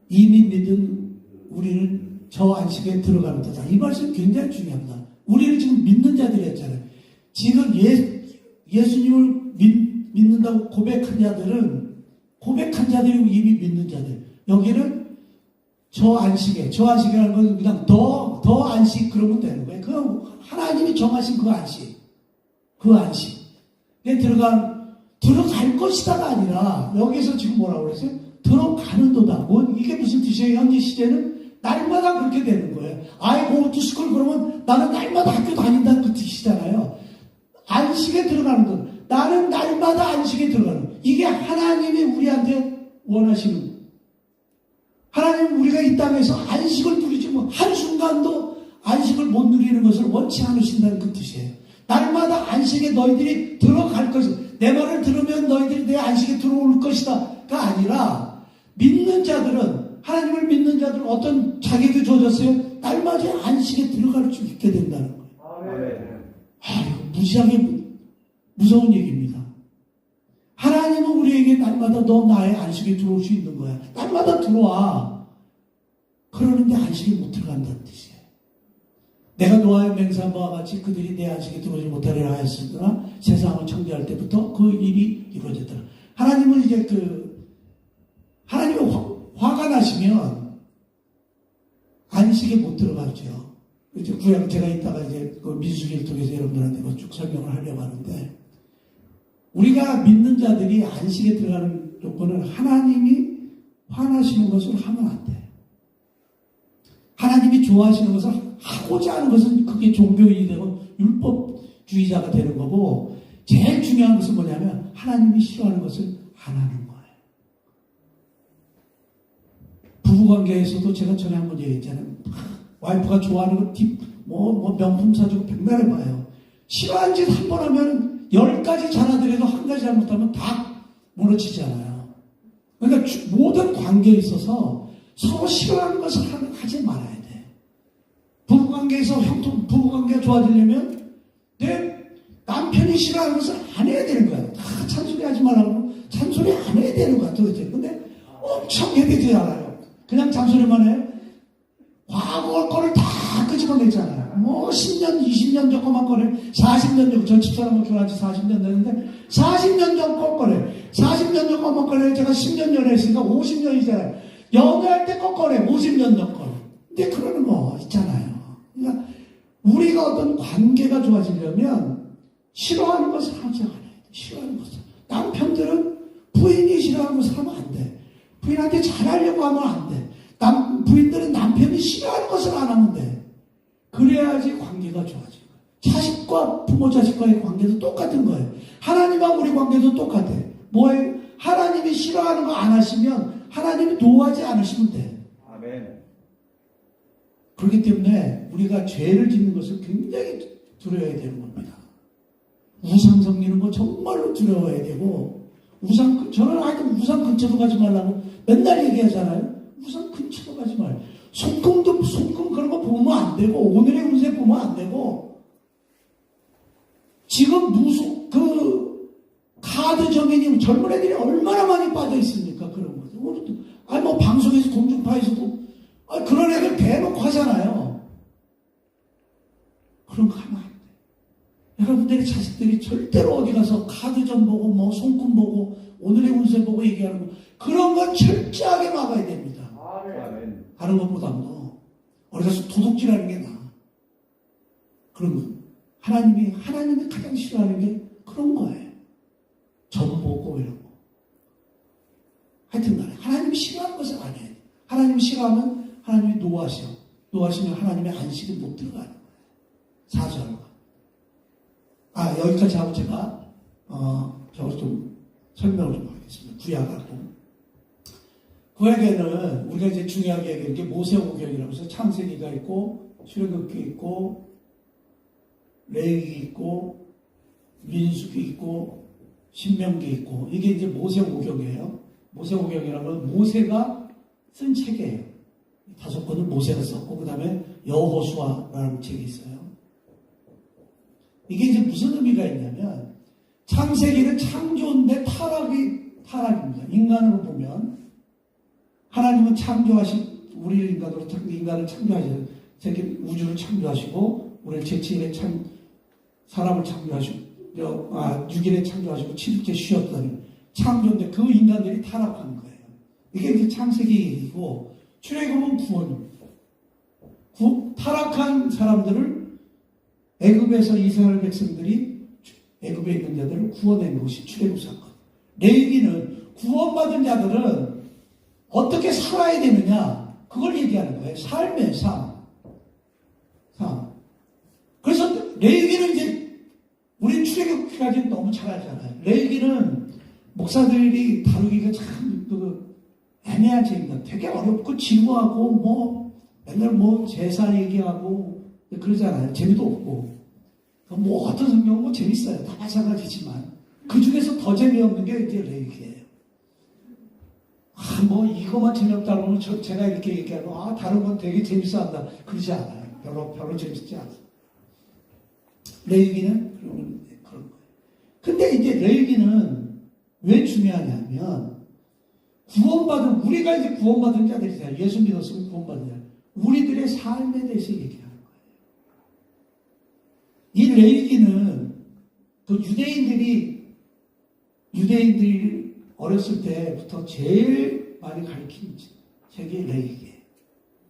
[SPEAKER 4] 이미 믿은 우리는 저 안식에 들어가는 거다. 이 말씀 굉장히 중요합니다. 우리는 지금 믿는 자들이었잖아요. 지금 예수님을 믿는다고 고백한 자들이 이미 믿는 자들. 여기는 저 안식이라는 건 그냥 더 안식 그러면 되는 거예요. 그 하나님이 정하신 그 안식. 들어갈 것이다가 아니라 여기서 지금 뭐라고 그랬어요? 들어가는 도다. 이게 무슨 뜻이에요? 현재 시대는 날마다 그렇게 되는 거예요. I go to school 그러면 나는 날마다 학교 다닌다는 그 뜻이잖아요. 안식에 들어가는 것. 나는 날마다 안식에 들어가는 것. 이게 하나님이 우리한테 원하시는 것. 하나님 우리가 이 땅에서 안식을 누리지 뭐 한순간도 안식을 못 누리는 것을 원치 않으신다는 그 뜻이에요. 날마다 안식에 너희들이 들어갈 것이다. 내 말을 들으면 너희들이 내 안식에 들어올 것이다가 아니라, 믿는 자들은, 하나님을 믿는 자들은 어떤 자격이 주어졌어요? 날마다 안식에 들어갈 수 있게 된다는 거예요. 이거 무지하게 무서운 얘기입니다. 하나님은 우리에게 날마다 너 나의 안식에 들어올 수 있는 거야. 날마다 들어와. 그러는데 안식에 못 들어간다는 뜻이에요. 내가 노아의 맹세한 바와 같이 그들이 내 안식에 들어오지 못하리라 하였으나 세상을 창조할 때부터 그 일이 이루어졌더라. 하나님은 이제 하나님이 화가 나시면 안식에 못 들어가죠. 이제 구약 제가 이따가 이제 그 민수기를 통해서 여러분들한테 쭉 설명을 하려고 하는데, 우리가 믿는 자들이 안식에 들어가는 요건은 하나님이 화나시는 것을 하면 안 돼. 하나님이 좋아하시는 것을 하고자 하는 것은 그게 종교인이 되고 율법주의자가 되는 거고, 제일 중요한 것은 뭐냐면 하나님이 싫어하는 것을 안 하는 거예요. 부부관계에서도 제가 전에 한번 얘기했잖아요. 와이프가 좋아하는 거 명품 사주고 백날 해봐요. 싫어하는 짓 한 번 하면 10가지 잘하더라도 한 가지 잘못하면 다 무너지잖아요. 그러니까 모든 관계에 있어서 서로 싫어하는 것을 하지 말아야 돼. 부부관계에서 부부관계가 좋아지려면 내 남편이 싫어하는 것을 안 해야 되는 거야. 다 잔소리 하지 말라고 잔소리 안 해야 되는 거야 도대체. 근데 엄청 해대지 않아요. 그냥 잔소리만 해. 과거 거를 다 끄집어내잖아요. 10년, 20년 전 거만 거래. 40년 전, 저 집사람은 결혼한 지 40년 됐는데 40년 전 거 거래. 40년 전 거만 거래. 제가 10년 연애했으니까 50년이잖아요. 연애할 때 거 거래. 50년 전 거. 근데 그러는 거 있잖아요. 그러니까 우리가 어떤 관계가 좋아지려면 싫어하는 것을 하지 않아야 돼. 싫어하는 것을. 남편들은 부인이 싫어하는 것을 하면 안 돼. 부인한테 잘하려고 하면 안 돼. 부인들은 남편이 싫어하는 것을 안 하면 돼. 그래야지 관계가 좋아지는 거예요. 자식과 부모 자식과의 관계도 똑같은 거예요. 하나님과 우리 관계도 똑같아. 뭐예요? 하나님이 싫어하는 거 안 하시면 하나님이 노하지 않으시면 돼.
[SPEAKER 3] 아멘.
[SPEAKER 4] 그렇기 때문에 우리가 죄를 짓는 것을 굉장히 두려워해야 되는 겁니다. 우상 섬기는 거 정말로 두려워해야 되고, 저는 하여튼 우상 근처도 가지 말라고 맨날 얘기하잖아요. 우상 근처도 가지 말아요. 손금 그런 거 보면 안 되고, 오늘의 운세 보면 안 되고, 지금 카드 정인이 젊은 애들이 얼마나 많이 빠져 있습니까? 그런 거. 오늘도, 방송에서 공중파에서도, 그런 애들 대놓고 하잖아요. 그런 거 하면 안 돼. 여러분들의 자식들이 절대로 어디 가서 카드점 보고, 손금 보고, 오늘의 운세 보고 얘기하는 거, 그런 건 철저하게 막아야 됩니다.
[SPEAKER 3] 아멘.
[SPEAKER 4] 다른 것보다도 어디 가서 도둑질하는 게 나아. 그런 거. 하나님이 가장 싫어하는 게 그런 거예요. 점 보고 이런 거. 하여튼 간에 하나님이 싫어하는 것을 안 해. 하나님이 싫어하면 하나님이 노하셔. 노하시면 하나님의 안식은 못 들어가는 거예요. 4절과. 여기까지 하고 제가 저걸 좀 설명을 좀 하겠습니다. 구약하고. 구약에는 우리가 이제 중요하게 얘기하는 게 모세오경이라고 해서 창세기가 있고, 출애굽기 있고, 레위기 있고, 민수기 있고, 신명기 있고, 이게 이제 모세오경이에요. 모세오경이라면 모세가 쓴 책이에요. 5권을 모세가 썼고, 그 다음에 여호수아라는 책이 있어요. 이게 이제 무슨 의미가 있냐면, 창세기는 창조인데 타락입니다. 인간으로 보면, 하나님은 우리를 인간으로 인간을 창조하시고, 우주를 창조하시고, 우리를 제7일에 사람을 창조하시고, 6일에 창조하시고, 7일째 쉬었더니, 창조인데 그 인간들이 타락한 거예요. 이게 이제 창세기이고, 출애굽은 구원입니다. 타락한 사람들을 애굽에서 이스라엘 백성들이 애굽에 있는 자들을 구원한 것이 출애굽 사건. 레위기는 구원받은 자들은 어떻게 살아야 되느냐, 그걸 얘기하는 거예요. 삶의 삶. 그래서 레위기는 이제 우리 출애굽기까지는 너무 잘 알잖아요. 레위기는 목사들이 다루기가 참 애매한 책입니다. 되게 어렵고 지루하고 맨날 제사 얘기하고 그러잖아요. 재미도 없고. 어떤 성경은 재밌어요. 다 마찬가지지만 그 중에서 더 재미없는 게 이제 레위기예요. 이거만 재미없다 그러면 제가 이렇게 얘기하고, 다른 건 되게 재밌어 한다. 그러지 않아요. 별로 재밌지 않아요. 레위기는 그런 거예요. 근데 이제 레위기는 왜 중요하냐면, 우리가 이제 구원받은 자들이잖아요. 예수 믿었으면 구원받은 자. 우리들의 삶에 대해서 얘기하는 거예요. 이 레위기는 유대인들이 어렸을 때부터 제일 많이 가르친 책이 레위기예요.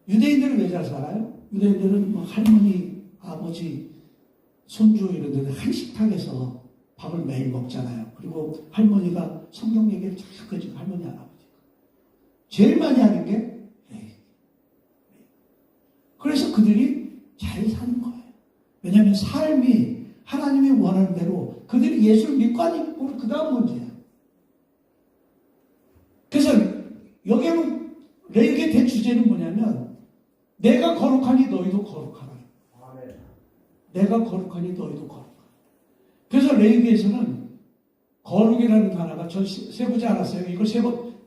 [SPEAKER 4] 유대인들은 왜 잘 살아요? 유대인들은 할머니, 아버지, 손주 이런 데는 한식탁에서 밥을 매일 먹잖아요. 그리고 할머니가 성경 얘기를 자꾸 해주고 할머니 할아버지 제일 많이 하는 게 그래서 그들이 잘 사는 거예요. 왜냐하면 삶이 하나님이 원하는 대로 그들이 예수를 믿고 안 믿고 그 다음 문제야. 그래서 여기는 레위기의 대주제는 뭐냐면 내가 거룩하니 너희도 거룩하라. 내가 거룩하니 너희도 거룩하라. 그래서 레위기에서는 거룩이라는 단어가 전 세보지 않았어요. 이걸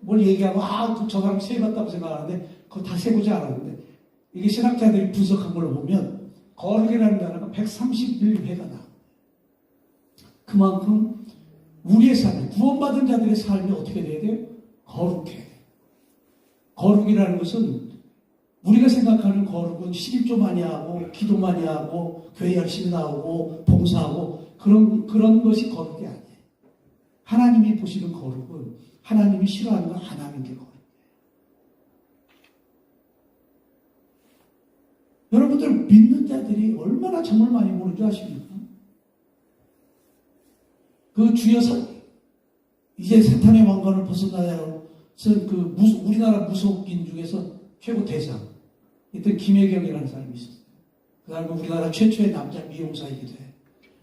[SPEAKER 4] 뭘 얘기하면 저 사람 세봤다고 생각하는데 그거 다 세보지 않았는데 이게 신학자들이 분석한 걸로 보면 거룩이라는 단어가 131회가 나와요. 그만큼 우리의 삶, 구원받은 자들의 삶이 어떻게 돼야 돼요? 거룩해야 돼요. 거룩이라는 것은 우리가 생각하는 거룩은 11조 많이 하고 기도 많이 하고 교회 열심히 나오고 봉사하고 그런 것이 거룩이 아니에요. 하나님이 보시는 거룩은 하나님이 싫어하는 건 안 하는 게 거룩이에요. 여러분들 믿는 자들이 얼마나 정말 많이 모르는 줄 아십니까? 그 주여 이제 사탄의 왕관을 벗어나야 우리나라 무속인 중에서 최고 대장 이때 김혜경이라는 사람이 있었어요. 그 사람은 우리나라 최초의 남자 미용사이기도 해요.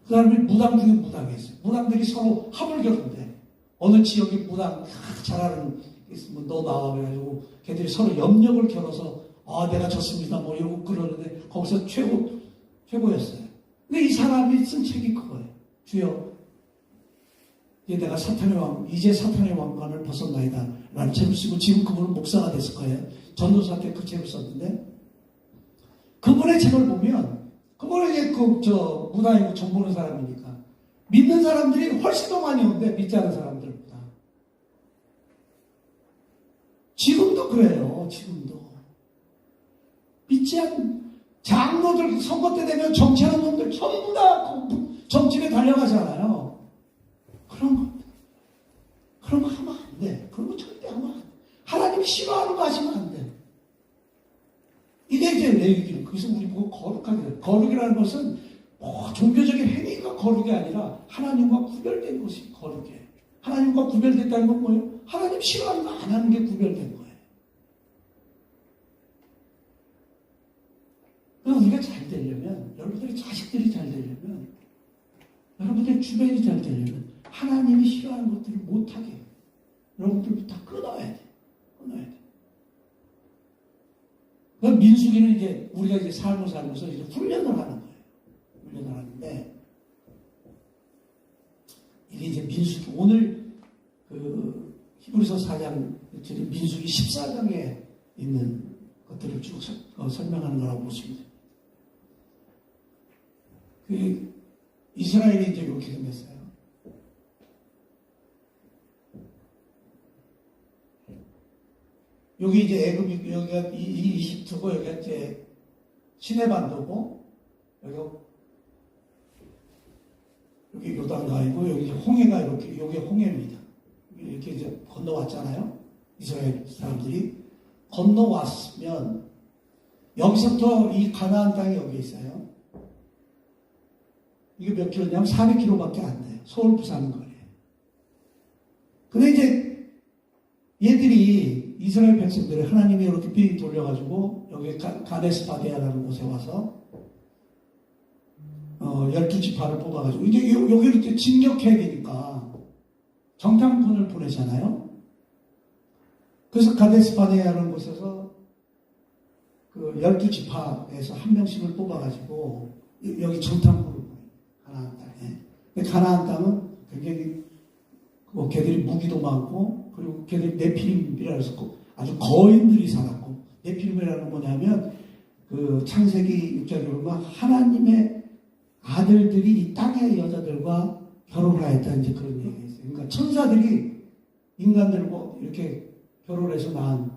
[SPEAKER 4] 그 사람이 무당 중에 무당이었어요. 무당들이 서로 합을 겨룬대. 어느 지역에 무당 잘하는 있으면 너 나와 그래가지고 걔들이 서로 염력을 겨뤄서 내가 졌습니다 뭐 이러고 그러는데 거기서 최고였어요. 근데 이 사람이 쓴 책이 그거예요. 주여 이제 사탄의 왕관을 벗어나이다 라는 책을 쓰고 지금 그분은 목사가 됐을 거예요. 전도사 때 그 책을 썼는데 그분의 책을 보면 그분은 이제 무당이고 정 보는 사람이니까 믿는 사람들이 훨씬 더 많이 오는데 믿지 않은 사람들보다. 지금도 그래요. 지금도 믿지 않는 장로들 선거 때 되면 정치하는 놈들 전부 다 정치에 달려가잖아요. 그런 거 하면 안 돼. 그런 거 절대 하면 안 돼. 하나님이 싫어하는 거 하시면 안 돼. 이게 이제 레위기는 그래서 우리 보고 거룩하게 돼. 거룩이라는 것은 종교적인 행위가 거룩이 아니라 하나님과 구별된 것이 거룩이에요. 하나님과 구별됐다는 건 뭐예요? 하나님 싫어하는 거 안 하는 게 구별된 거예요. 우리가 잘 되려면, 여러분들의 자식들이 잘 되려면, 여러분들의 주변이 잘 되려면 하나님이 싫어하는 것들을 못하게 해요. 여러분들부터 끊어야 돼. 끊어야 돼. 그럼 민수기는 이제 우리가 이제 삶을 살면서 이제 훈련을 하는 거예요. 훈련을 하는데 이게 이제 민수기 오늘 히브리서 4장 민수기 14장에 있는 것들을 쭉 설명하는 거라고 보시면 돼요. 이스라엘이 이제 이렇게 생겼어요. 여기 이제 애굽이, 여기가 이집트고, 여기가 이제 시내반도고, 여기 요단강이고, 여기 홍해가 이렇게, 여기 홍해입니다. 이렇게 이제 건너왔잖아요. 이스라엘 사람들이. 건너왔으면, 여기서부터 이 가나안 땅이 여기 있어요. 이게 몇 킬로냐면 400km밖에 안 돼요. 서울, 부산 거리에. 근데 이제 얘들이 이스라엘 백성들이 하나님이 이렇게 삐 돌려가지고 여기 가데스 바네아라는 곳에 와서 12지파를 뽑아가지고 이제 여기를 이제 진격해야 되니까 정탐꾼을 보내잖아요. 그래서 가데스 바네아라는 곳에서 그 12지파에서 한 명씩을 뽑아가지고 여기 정탐꾼을 보내요. 가나안 땅에. 근데 가나안 땅은 굉장히 걔들이 무기도 많고 그리고 걔들이 네피림이라 해서 아주 거인들이 살았고, 네피림이라는 건 뭐냐면 그 창세기 6장에 보면 하나님의 아들들이 이 땅의 여자들과 결혼하였다 이제 그런 얘기가 있어요. 그러니까 천사들이 인간들과 이렇게 결혼해서 낳은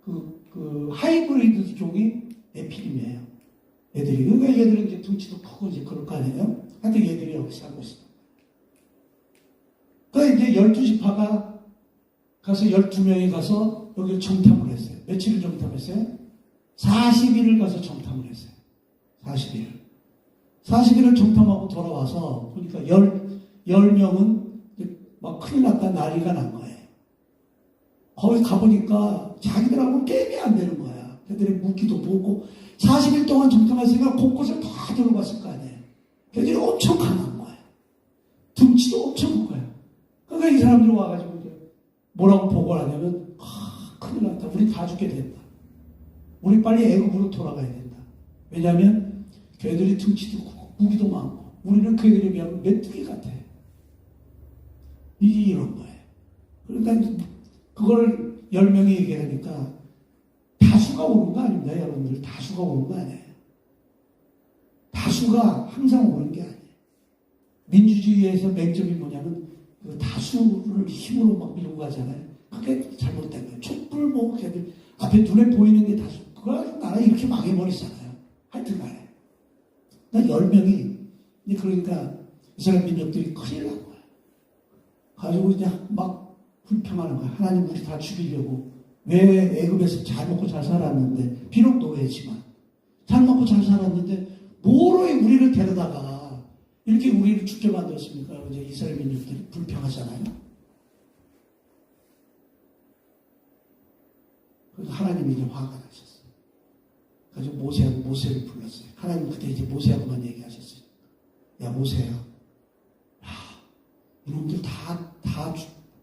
[SPEAKER 4] 그 하이브리드 종이 네피림이에요. 애들이. 그러니까 얘들은 이제 덩치도 크고 이제 그럴 거 아니에요? 하여튼 얘들이 여기 살고 있어요. 그러니까 이제 12지파가 가서 12명이 가서 여기를 정탐을 했어요. 며칠을 정탐했어요? 40일을 가서 정탐을 했어요. 40일. 40일을 정탐하고 돌아와서 보니까 10명은 막 큰일 났다 난리가 난 거예요. 거기 가보니까 자기들하고 게임이 안 되는 거야. 걔들이 무기도 보고 40일 동안 정탐했으니까 곳곳을 다 들어봤을 거 아니에요. 걔들이 엄청 강한 거야. 등치도 엄청 큰 거야. 그러니까 이 사람들이 와가지고 이제 뭐라고 보고를 하냐면 큰일 났다. 우리 다 죽게 된다. 우리 빨리 애국으로 돌아가야 된다. 왜냐하면 걔들이 등치도 크고 무기도 많고 우리는 걔들에 비하면 메뚜기 같아. 이런 거예요. 그러니까 그걸 10명이 얘기하니까 다수가 오는 거 아닙니다. 여러분들 다수가 오는 거 아니에요. 다수가 항상 오는 게 아니에요. 민주주의에서 맹점이 뭐냐면 그 다수를 힘으로 막 밀고 가잖아요. 그게 잘못된 거예요. 촛불 뭐 걔들 앞에 눈에 보이는 게 다수. 그걸 나라 이렇게 망해버리잖아요. 하여튼 간에. 그러니까 10명이 그러니까 이스라엘 민족들이 큰일 난 거야. 가지고 그냥 막 불평하는 거야. 하나님 우리 다 죽이려고. 왜 애굽에서 잘 먹고 잘 살았는데 비록 노예지만 잘 먹고 잘 살았는데 뭐로 우리를 데려다가 이렇게 우리를 죽게 만들었습니까? 이제 이스라엘 민족들이 불평하잖아요. 그래서 하나님이 이제 화가 나셨어요. 그래서 모세를 불렀어요. 하나님 그때 이제 모세하고만 얘기하셨어요. 야 모세야, 이놈들 다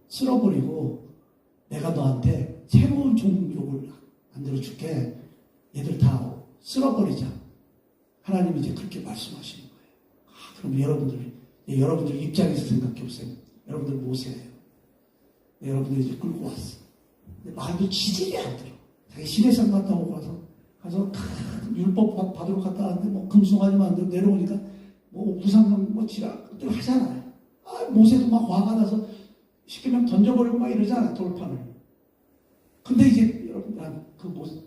[SPEAKER 4] 쓸어버리고 내가 너한테 새로운 종족을 만들어줄게. 얘들 다 쓸어버리자. 하나님이 이제 그렇게 말씀하시는 거예요. 그럼 여러분들 입장에서 생각해보세요. 여러분들 모세예요. 여러분들 이제 끌고 왔어. 근데 말도 지질이 안 들어. 자기 시내산 갔다 오고 가서 율법 받으러 갔다 왔는데 뭐 금송아지 만들고 내려오니까 뭐 우상성 뭐 지랄들 하잖아요. 모세도 막 화가 나서 시키면 던져버리고 막 이러잖아, 돌판을. 근데 이제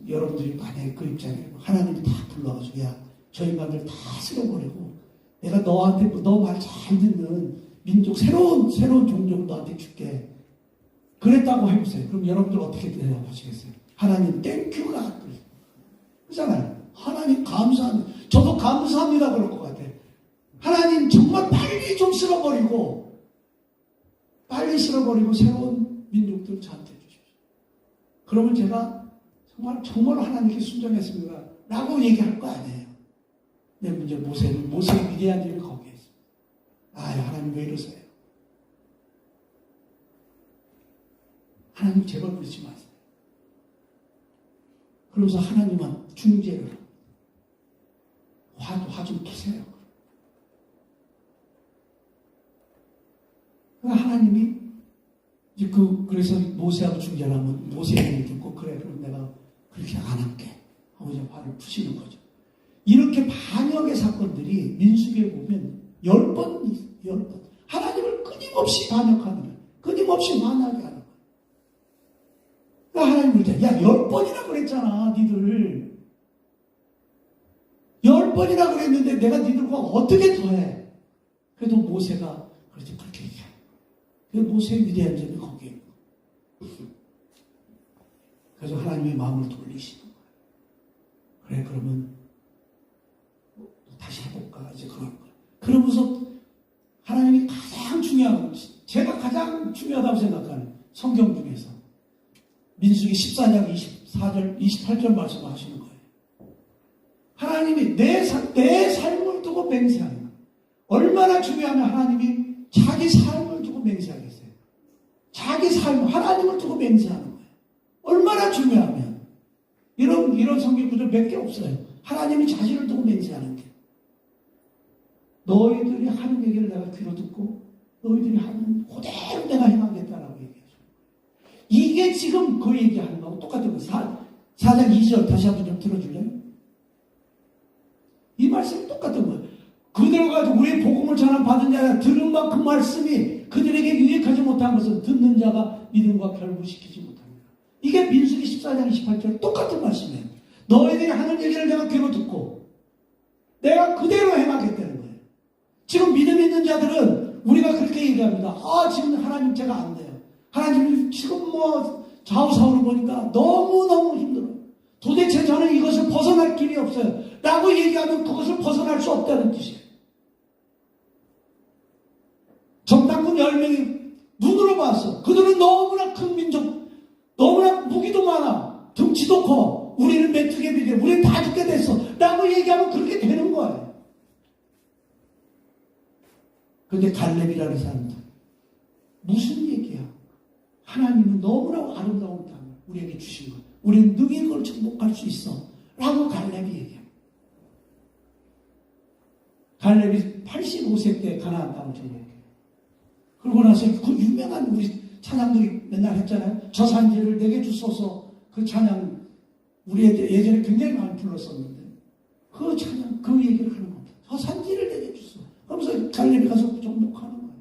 [SPEAKER 4] 여러분들이 만약에 그 입장에 하나님이 다 불러가지고 야, 저 인간들 다 쓸어버리고 내가 너한테 너 말 잘 듣는 민족 새로운 종족을 너한테 줄게. 그랬다고 해보세요. 그럼 여러분들 어떻게 대답하시겠어요? 하나님 땡큐가 그러잖아요. 하나님 감사합니다. 저도 감사합니다 그럴 것 같아요. 하나님 정말 빨리 좀 쓸어버리고 새로운 민족들 저한테 주십시오. 그러면 제가 정말 하나님께 순종했습니다 라고 얘기할 거 아니에요. 근데 이제 모세의 위대한 일이 거기에 있습니다. 하나님 왜 이러세요? 하나님 제발 그러지 마세요. 그러면서 하나님은 중재를 화 좀 푸세요. 하나님이 이제 그래서 모세하고 중재를 하면 모세의 얘기를 듣고 그래 그럼 내가 그렇게 안 할게 하고 이제 화를 푸시는 거죠. 이렇게 반역의 사건들이 민수기에 보면 10번 하나님을 끊임없이 반역하는 거예요. 끊임없이 만하게 하는 거예요. 그러니까 하나님 그러잖아요. 야 10번이나 그랬잖아 니들. 10번이나 그랬는데 내가 니들과 어떻게 더해. 그래도 모세가 그렇지 그렇게 얘기해. 모세의 위대한 점이 거기에 있는 거예요. 그래서 하나님의 마음을 돌리시는 거예요. 그래 그러면 다시 해볼까 이제 그런 거예요. 그러면서 하나님이 가장 중요한 제가 가장 중요하다고 생각하는 성경 중에서 민수기 14장 24절 28절 말씀하시는 거예요. 하나님이 내 삶을 두고 맹세하는 거예요. 얼마나 중요하면 하나님이 자기 삶을 두고 맹세하겠어요. 자기 삶, 하나님을 두고 맹세하는 거예요. 얼마나 중요하면. 이런 성경 구절 몇 개 없어요. 하나님이 자신을 두고 맹세하는 게. 너희들이 하는 얘기를 내가 귀로 듣고 너희들이 하는 그대로 내가 행하겠다라고 얘기하죠. 이게 지금 그 얘기하는 거하고 똑같은 거예요. 4장 2절 다시 한번 좀 들어줄래요? 이 말씀이 똑같은 거예요. 그들과 우리의 복음을 전한 받은 자가 들은 만큼 말씀이 그들에게 유익하지 못한 것은 듣는 자가 믿음과 결부시키지 못합니다. 이게 민수기 14장 28절 똑같은 말씀이에요. 너희들이 하는 얘기를 내가 귀로 듣고 내가 그대로 행하겠다는 거예요. 지금 믿음 있는 자들은 우리가 그렇게 얘기합니다. 지금 하나님 제가 안 돼요. 하나님 지금 좌우사우를 보니까 너무너무 힘들어요. 도대체 저는 이것을 벗어날 길이 없어요. 라고 얘기하면 그것을 벗어날 수 없다는 뜻이에요. 그 10명이 눈으로 봤어. 그들은 너무나 큰 민족, 너무나 무기도 많아, 등치도 커. 우리는 메뚜기에 비해 우리는 다 죽게 됐어 라고 얘기하면 그렇게 되는 거예요. 그런데 갈렙이라는 사람들 무슨 얘기야? 하나님은 너무나 아름다운 땅을 우리에게 주신 거야. 우리는 능히 그걸 정복할 수 있어 라고 갈렙이 얘기해. 갈렙이 85세 때 가나안 땅을 정복해. 그러고 나서 그 유명한 우리 찬양들이 맨날 했잖아요. 저 산지를 내게 주소서. 그 찬양 우리 예전에 굉장히 많이 불렀었는데 그 찬양 그 얘기를 하는 겁니다. 저 산지를 내게 주소. 그러면서 갈렙이 가서 정복하는 거예요.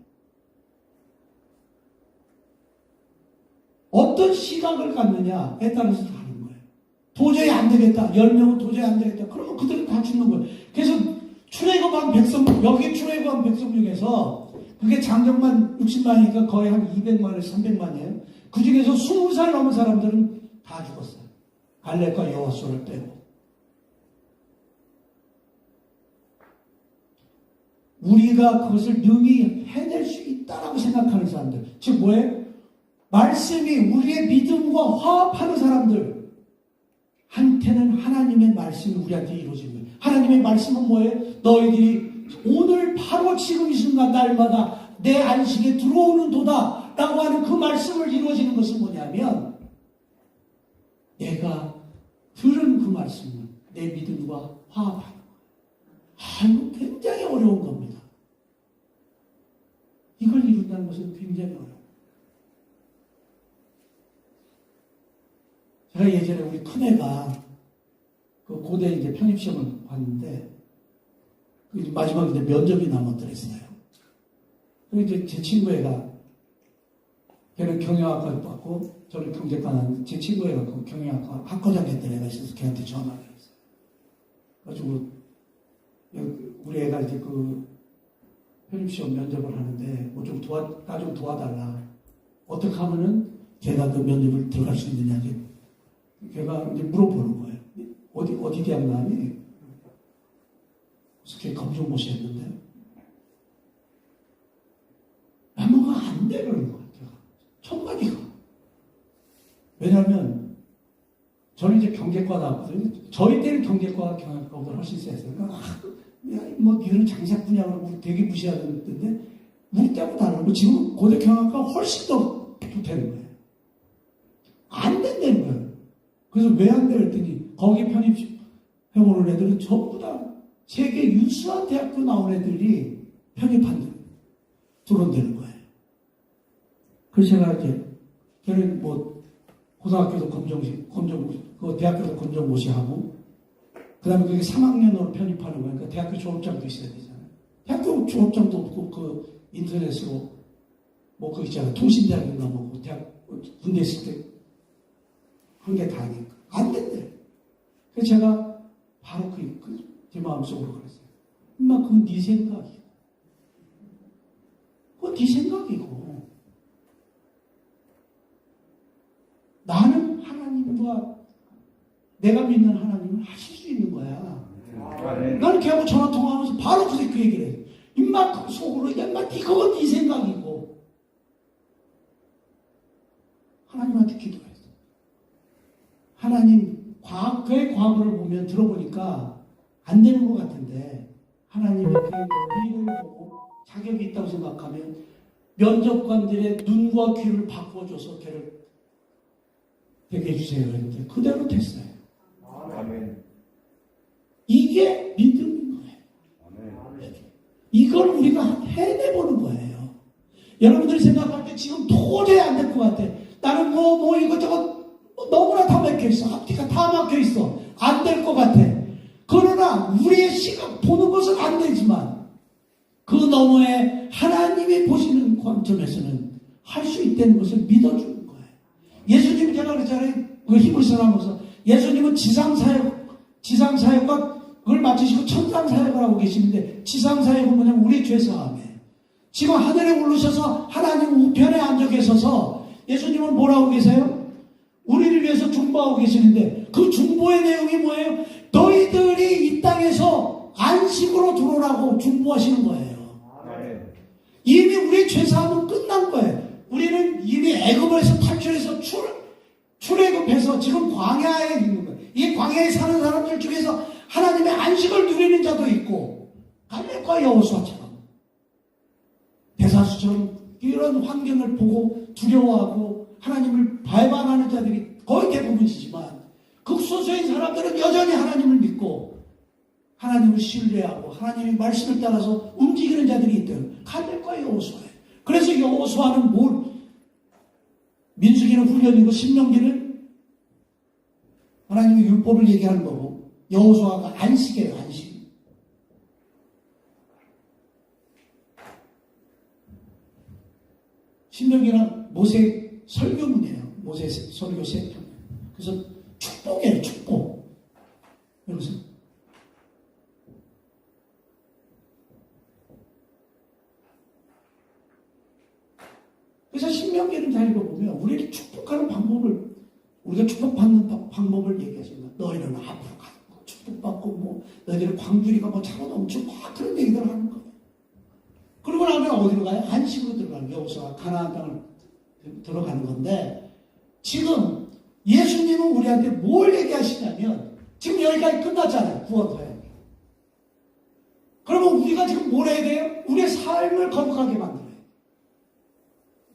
[SPEAKER 4] 어떤 시각을 갖느냐에 따라서 다른 거예요. 도저히 안 되겠다. 10명은 도저히 안 되겠다. 그러면 그들은 다 죽는 거예요. 그래서 출애굽한 백성, 여기 출애굽한 백성 중에서 그게 장정만 60만이니까 거의 한 200만에서 300만이에요. 그 중에서 20살 넘은 사람들은 다 죽었어요. 갈렙과 여호수아를 빼고. 우리가 그것을 능히 해낼 수 있다라고 생각하는 사람들. 즉 뭐예요? 말씀이 우리의 믿음과 화합하는 사람들 한테는 하나님의 말씀이 우리한테 이루어지는 거예요. 하나님의 말씀은 뭐예요? 너희들이 오늘 바로 지금 이 순간 날마다 내 안식에 들어오는 도다 라고 하는 그 말씀을 이루어지는 것은 뭐냐면 내가 들은 그 말씀은 내 믿음과 화합하는 거예요. 이거 굉장히 어려운 겁니다. 이걸 이룬다는 것은 굉장히 어려워요. 제가 예전에 우리 큰애가 그 고대 이제 편입시험을 봤는데 그 마지막에 이제 면접이 남았더랬어요. 그리고 이제 제 친구 애가 걔는 경영학과를 받고 저는 경제과 나왔는데 제 친구 애가 그 경영학과 학과장 했던 애가 있어서 걔한테 전화를 했어요. 그래가지고 우리 애가 이제 그 편입시험 면접을 하는데 뭐 좀 나 좀 도와달라. 어떻게 하면은 걔가 그 면접을 들어갈 수 있느냐. 걔가 이제 물어보는 거예요. 어디 대학 나왔니? 그래서 걔 검정고시 했는데 뭐가 안 돼 그러는 거예요. 첫마디가. 왜냐하면 저는 이제 경제과 나왔거든요. 저희 때는 경제과가 경영학과보다 훨씬 셌어요. 그러니까 뭐 니는 장사꾼이라고 되게 무시하던데 우리 때하고 다르고 지금 고대 경영학과가 훨씬 더 좋다는 거예요. 안 된다는 거예요. 그래서 왜 안 돼? 그랬더니 거기 편입해오는 애들은 전부 다 세계 유수한 대학교 나온 애들이 편입한다. 들어온다는 거예요. 그래서 제가 이제 걔는 뭐 고등학교도 그 대학교도 검정고시하고 그 다음에 그게 3학년으로 편입하는 거니까 대학교 졸업장도 있어야 되잖아요. 대학교 졸업장도 없고 그 인터넷으로 뭐 그 있잖아요. 통신대학인가 뭐 대학 군대 있을 때 한 게 다니까 안 된대. 그래서 제가 바로 제 마음속으로 그랬어요. 엄마 그건 네 생각이고 그건 네 생각이고 나는 하나님과 내가 믿는 하나님을 하실 수 있는 거야. 나는 걔하고 전화 통화하면서 바로 그 얘기를 해요. 임마 그 속으로 임마 그건 네 생각이고 하나님한테 기도했어. 하나님 그의 과거를 보면 들어보니까 안 되는 것 같은데 하나님이 그 미래를 보고 자격이 있다고 생각하면 면접관들의 눈과 귀를 바꿔줘서 걔를 되게 해주세요. 그랬는데 그대로 됐어요.
[SPEAKER 3] 아멘.
[SPEAKER 4] 이게 믿음인 거예요. 이걸 우리가 해내보는 거예요. 여러분들이 생각할 때 지금 도저히 안 될 것 같아. 나는 뭐 이것저것 너무나 다 막혀있어. 앞뒤가 다 막혀있어. 안 될 것 같아. 그러나 우리의 시각 보는 것은 안 되지만 그 너머에 하나님이 보시는 관점에서는 할 수 있다는 것을 믿어주는 거예요. 예수님 제가 그랬잖아요. 그 히브리서 하면서 예수님은 지상사역과 그걸 마치시고 천상사역을 하고 계시는데 지상사역은 뭐냐면 우리의 죄사함이에요. 지금 하늘에 오르셔서 하나님 우편에 앉아 계셔서 예수님은 뭐라고 계세요? 우리를 위해서 중보하고 계시는데 그 중보의 내용이 뭐예요? 너희들이 이 땅에서 안식으로 들어오라고 중보하시는 거예요. 이미 우리의 죄사함은 끝난 거예요. 우리는 이미 애굽에서 탈출해서 출애굽해서 지금 광야에 있는 거예요. 이 광야에 사는 사람들 중에서 하나님의 안식을 누리는 자도 있고, 갈렙과 여호수아처럼 대사수처럼 이런 환경을 보고 두려워하고 하나님을 배반하는 자들이 거의 대부분이지만, 극소수의 사람들은 여전히 하나님을 믿고 하나님을 신뢰하고 하나님의 말씀을 따라서 움직이는 자들이 있대요. 갈렙과 여호수아예요. 그래서 여호수아는 민수기는 훈련이고 신명기는 하나님의 율법을 얘기하는 거고, 여호수아가 안식이에요. 안식. 신명기는 모세 설교문이에요. 모세 설교 세편. 그래서 축복이에요. 축복. 여기서 그래서 신명기를 잘 읽어보면 우리를 축복하는 방법을, 우리가 축복받는 방법을 얘기하잖아요. 너희는 앞으로 가고 축복받고 너희들은 광주리가 차고 넘치고 그런 얘기들을 하는 거예요. 그러고 나면 어디로 가요? 안식으로 들어가는 거예요. 여기서 가나안 땅을 들어가는 건데, 지금 예수님은 우리한테 뭘 얘기하시냐면, 지금 여기까지 끝났잖아요. 구원사역. 그러면 우리가 지금 뭘 해야 돼요? 우리의 삶을 거룩하게 만들어요.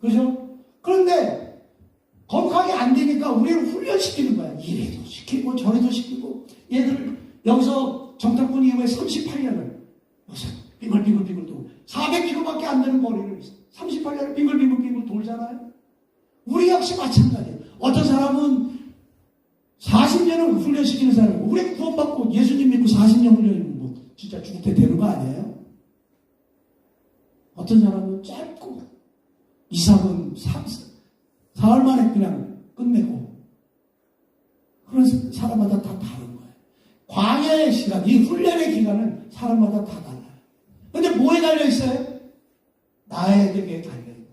[SPEAKER 4] 그죠? 그런데 거룩하게 안 되니까 우리를 훈련시키는 거야. 이래도 시키고 저래도 시키고. 얘들 여기서 정탐꾼 이후에 38년을 빙글빙글 돌고 400km밖에 안 되는 거리를 38년을 빙글빙글 돌잖아요. 우리 역시 마찬가지예요. 어떤 사람은 40년을 훈련시키는 사람이고, 우리 구원받고 예수님 믿고 40년 훈련이면 진짜 죽을 때 되는 거 아니에요? 어떤 사람은 짧고 이삭은 사흘 만에 그냥 끝내고, 그런 사람마다 다 다른 거예요. 광야의 시간, 이 훈련의 기간은 사람마다 다 달라요. 근데 뭐에 달려있어요? 나에게 달려있는 거예요.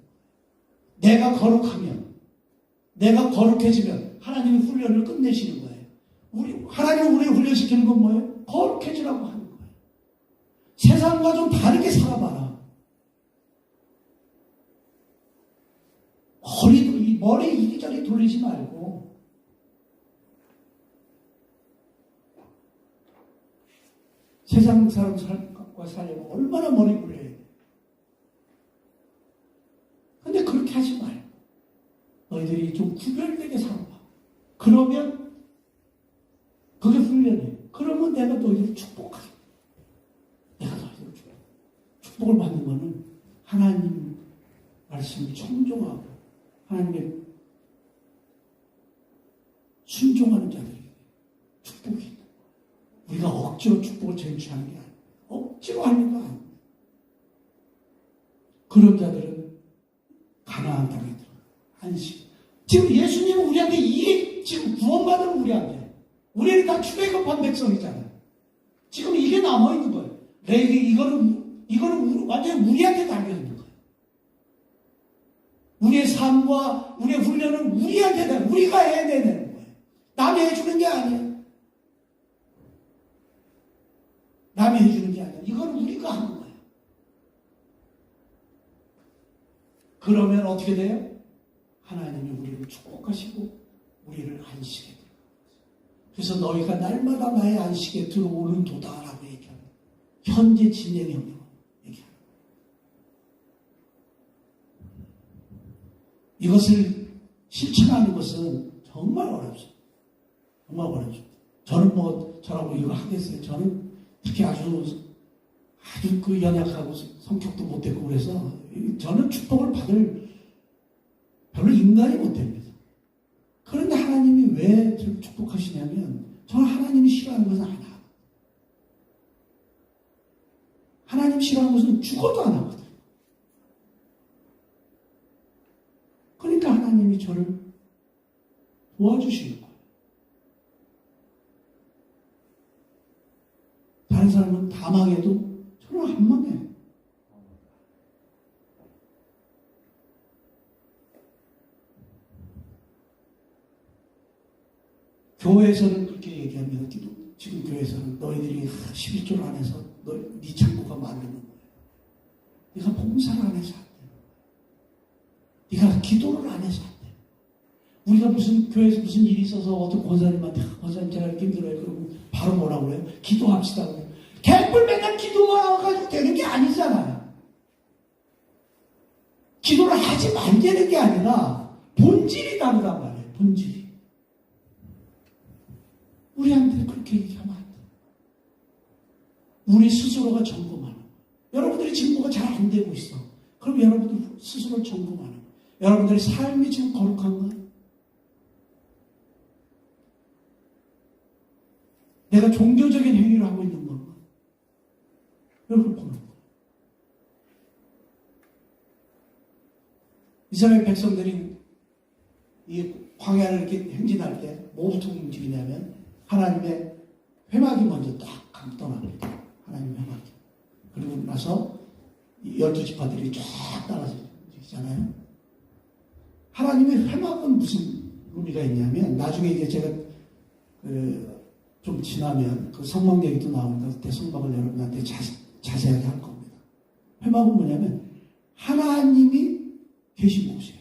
[SPEAKER 4] 내가 거룩하면, 내가 거룩해지면 하나님이 훈련을 끝내시는 거예요. 하나님이 우리를 훈련시키는 건 뭐예요? 거룩해지라고 하는 거예요. 세상과 좀 다르게 살아봐라. 머리 이리저리 돌리지 말고, 세상 사람과 살려면 얼마나 머리 굴려야 돼. 근데 그렇게 하지 말고 너희들이 좀 구별되게 살아봐. 그러면 그게 훈련이에요. 그러면 내가 너희들을 축복하게. 내가 너희들을 축복을 받는 거는 하나님 말씀을 청종하고 하나님의 순종하는 자들에게 축복이 있다. 우리가 억지로 축복을 쟁취하는 게 아니야. 억지로 하는 거 아니야. 그런 자들은 가나안 땅에 들어가. 안식. 지금 예수님은 우리한테 지금 구원받은 우리는 다 출애굽한 백성이잖아요. 지금 이게 남아있는 거예요. 이거는 완전히 우리한테 달려있는 거예요. 우리의 삶과 우리의 훈련은 우리한테 우리가 해내는 거예요. 남이 해주는 게 아니에요. 남이 해주는 게 아니라 이건 우리가 하는 거예요. 그러면 어떻게 돼요? 하나님이 우리를 축복하시고 우리를 안식에 들어가요. 그래서 너희가 날마다 나의 안식에 들어오는 도다라고 얘기합니다. 현재 진행형으로 얘기합니다. 이것을 실천하는 것은 정말 어렵습니다. 정말 어렵습니다. 저는 저라고 이거 하겠어요. 저는 특히 아주 그 연약하고 성격도 못되고 그래서 저는 축복을 받을 별로 인간이 못됩니다. 그런데 하나님이 왜 저를 축복하시냐면, 저는 하나님이 싫어하는 것은 안 하고, 하나님 싫어하는 것은 죽어도 안 하거든요. 그러니까 하나님이 저를 도와주시는 거예요. 다른 사람은 다 망해도 저는 안 망해요. 교회에서는 그렇게 얘기합니다. 지금 교회에서는 너희들이 11조를 안 해서 네 창고가 만드는 거예요. 네가 봉사를 안 해서 안 돼. 네가 기도를 안 해서 안 돼. 우리가 무슨 교회에서 무슨 일이 있어서 어떤 권사님한테 권사님 제가 이렇게 힘들어요. 그러면 바로 뭐라고 그래요? 기도합시다. 개뿔 맨날 기도만 가지고 되는 게 아니잖아요. 기도를 하지 말자는 게 아니라 본질이 다르단 말이에요. 본질이. 우리한테 그렇게 얘기하면 안 돼. 우리 스스로가 점검하는 거예요. 여러분들이 지금 뭐가 잘 안 되고 있어. 그럼 여러분들 스스로 점검하는 거예요. 여러분들의 삶이 지금 거룩한가? 내가 종교적인 행위를 하고 있는 건가? 여러분 보는 거예요. 이스라엘 백성들이 이 광야를 이렇게 행진할 때 뭐부터 움직이냐면 하나님의 회막이 먼저 딱 떠납니다. 하나님의 회막이. 그리고 나서 12지파들이 쫙 따라서 움직이잖아요. 하나님의 회막은 무슨 의미가 있냐면 나중에 이제 제가 좀 지나면 그 성막 얘기도 나오니까 그때 성막을 여러분한테 자세하게 할 겁니다. 회막은 뭐냐면 하나님이 계신 곳이에요.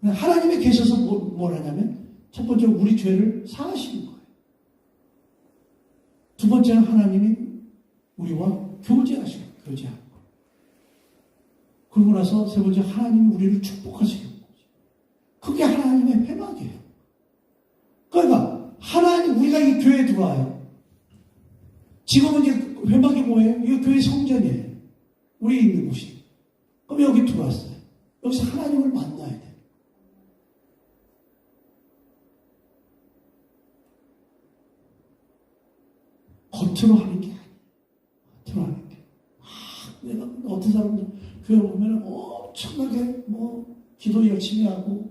[SPEAKER 4] 하나님이 계셔서 뭘 하냐면 첫 번째로 우리 죄를 사하시는 거예요. 두 번째는 하나님이 우리와 교제하시고 교제하고 그러고 나서 세 번째 하나님이 우리를 축복하시는 거죠. 그게 하나님의 회막이에요. 그러니까 하나님 우리가 이 교회에 들어와요. 지금은 이제 회막이 뭐예요? 이 교회 성전이에요. 우리 있는 곳이. 그럼 여기 들어왔어요. 여기서 하나님을 만나야 돼요. 겉으로 하는 게 아니에요. 겉으로 하는 게. 내가 어떤 사람들 교회 보면 엄청나게 기도 열심히 하고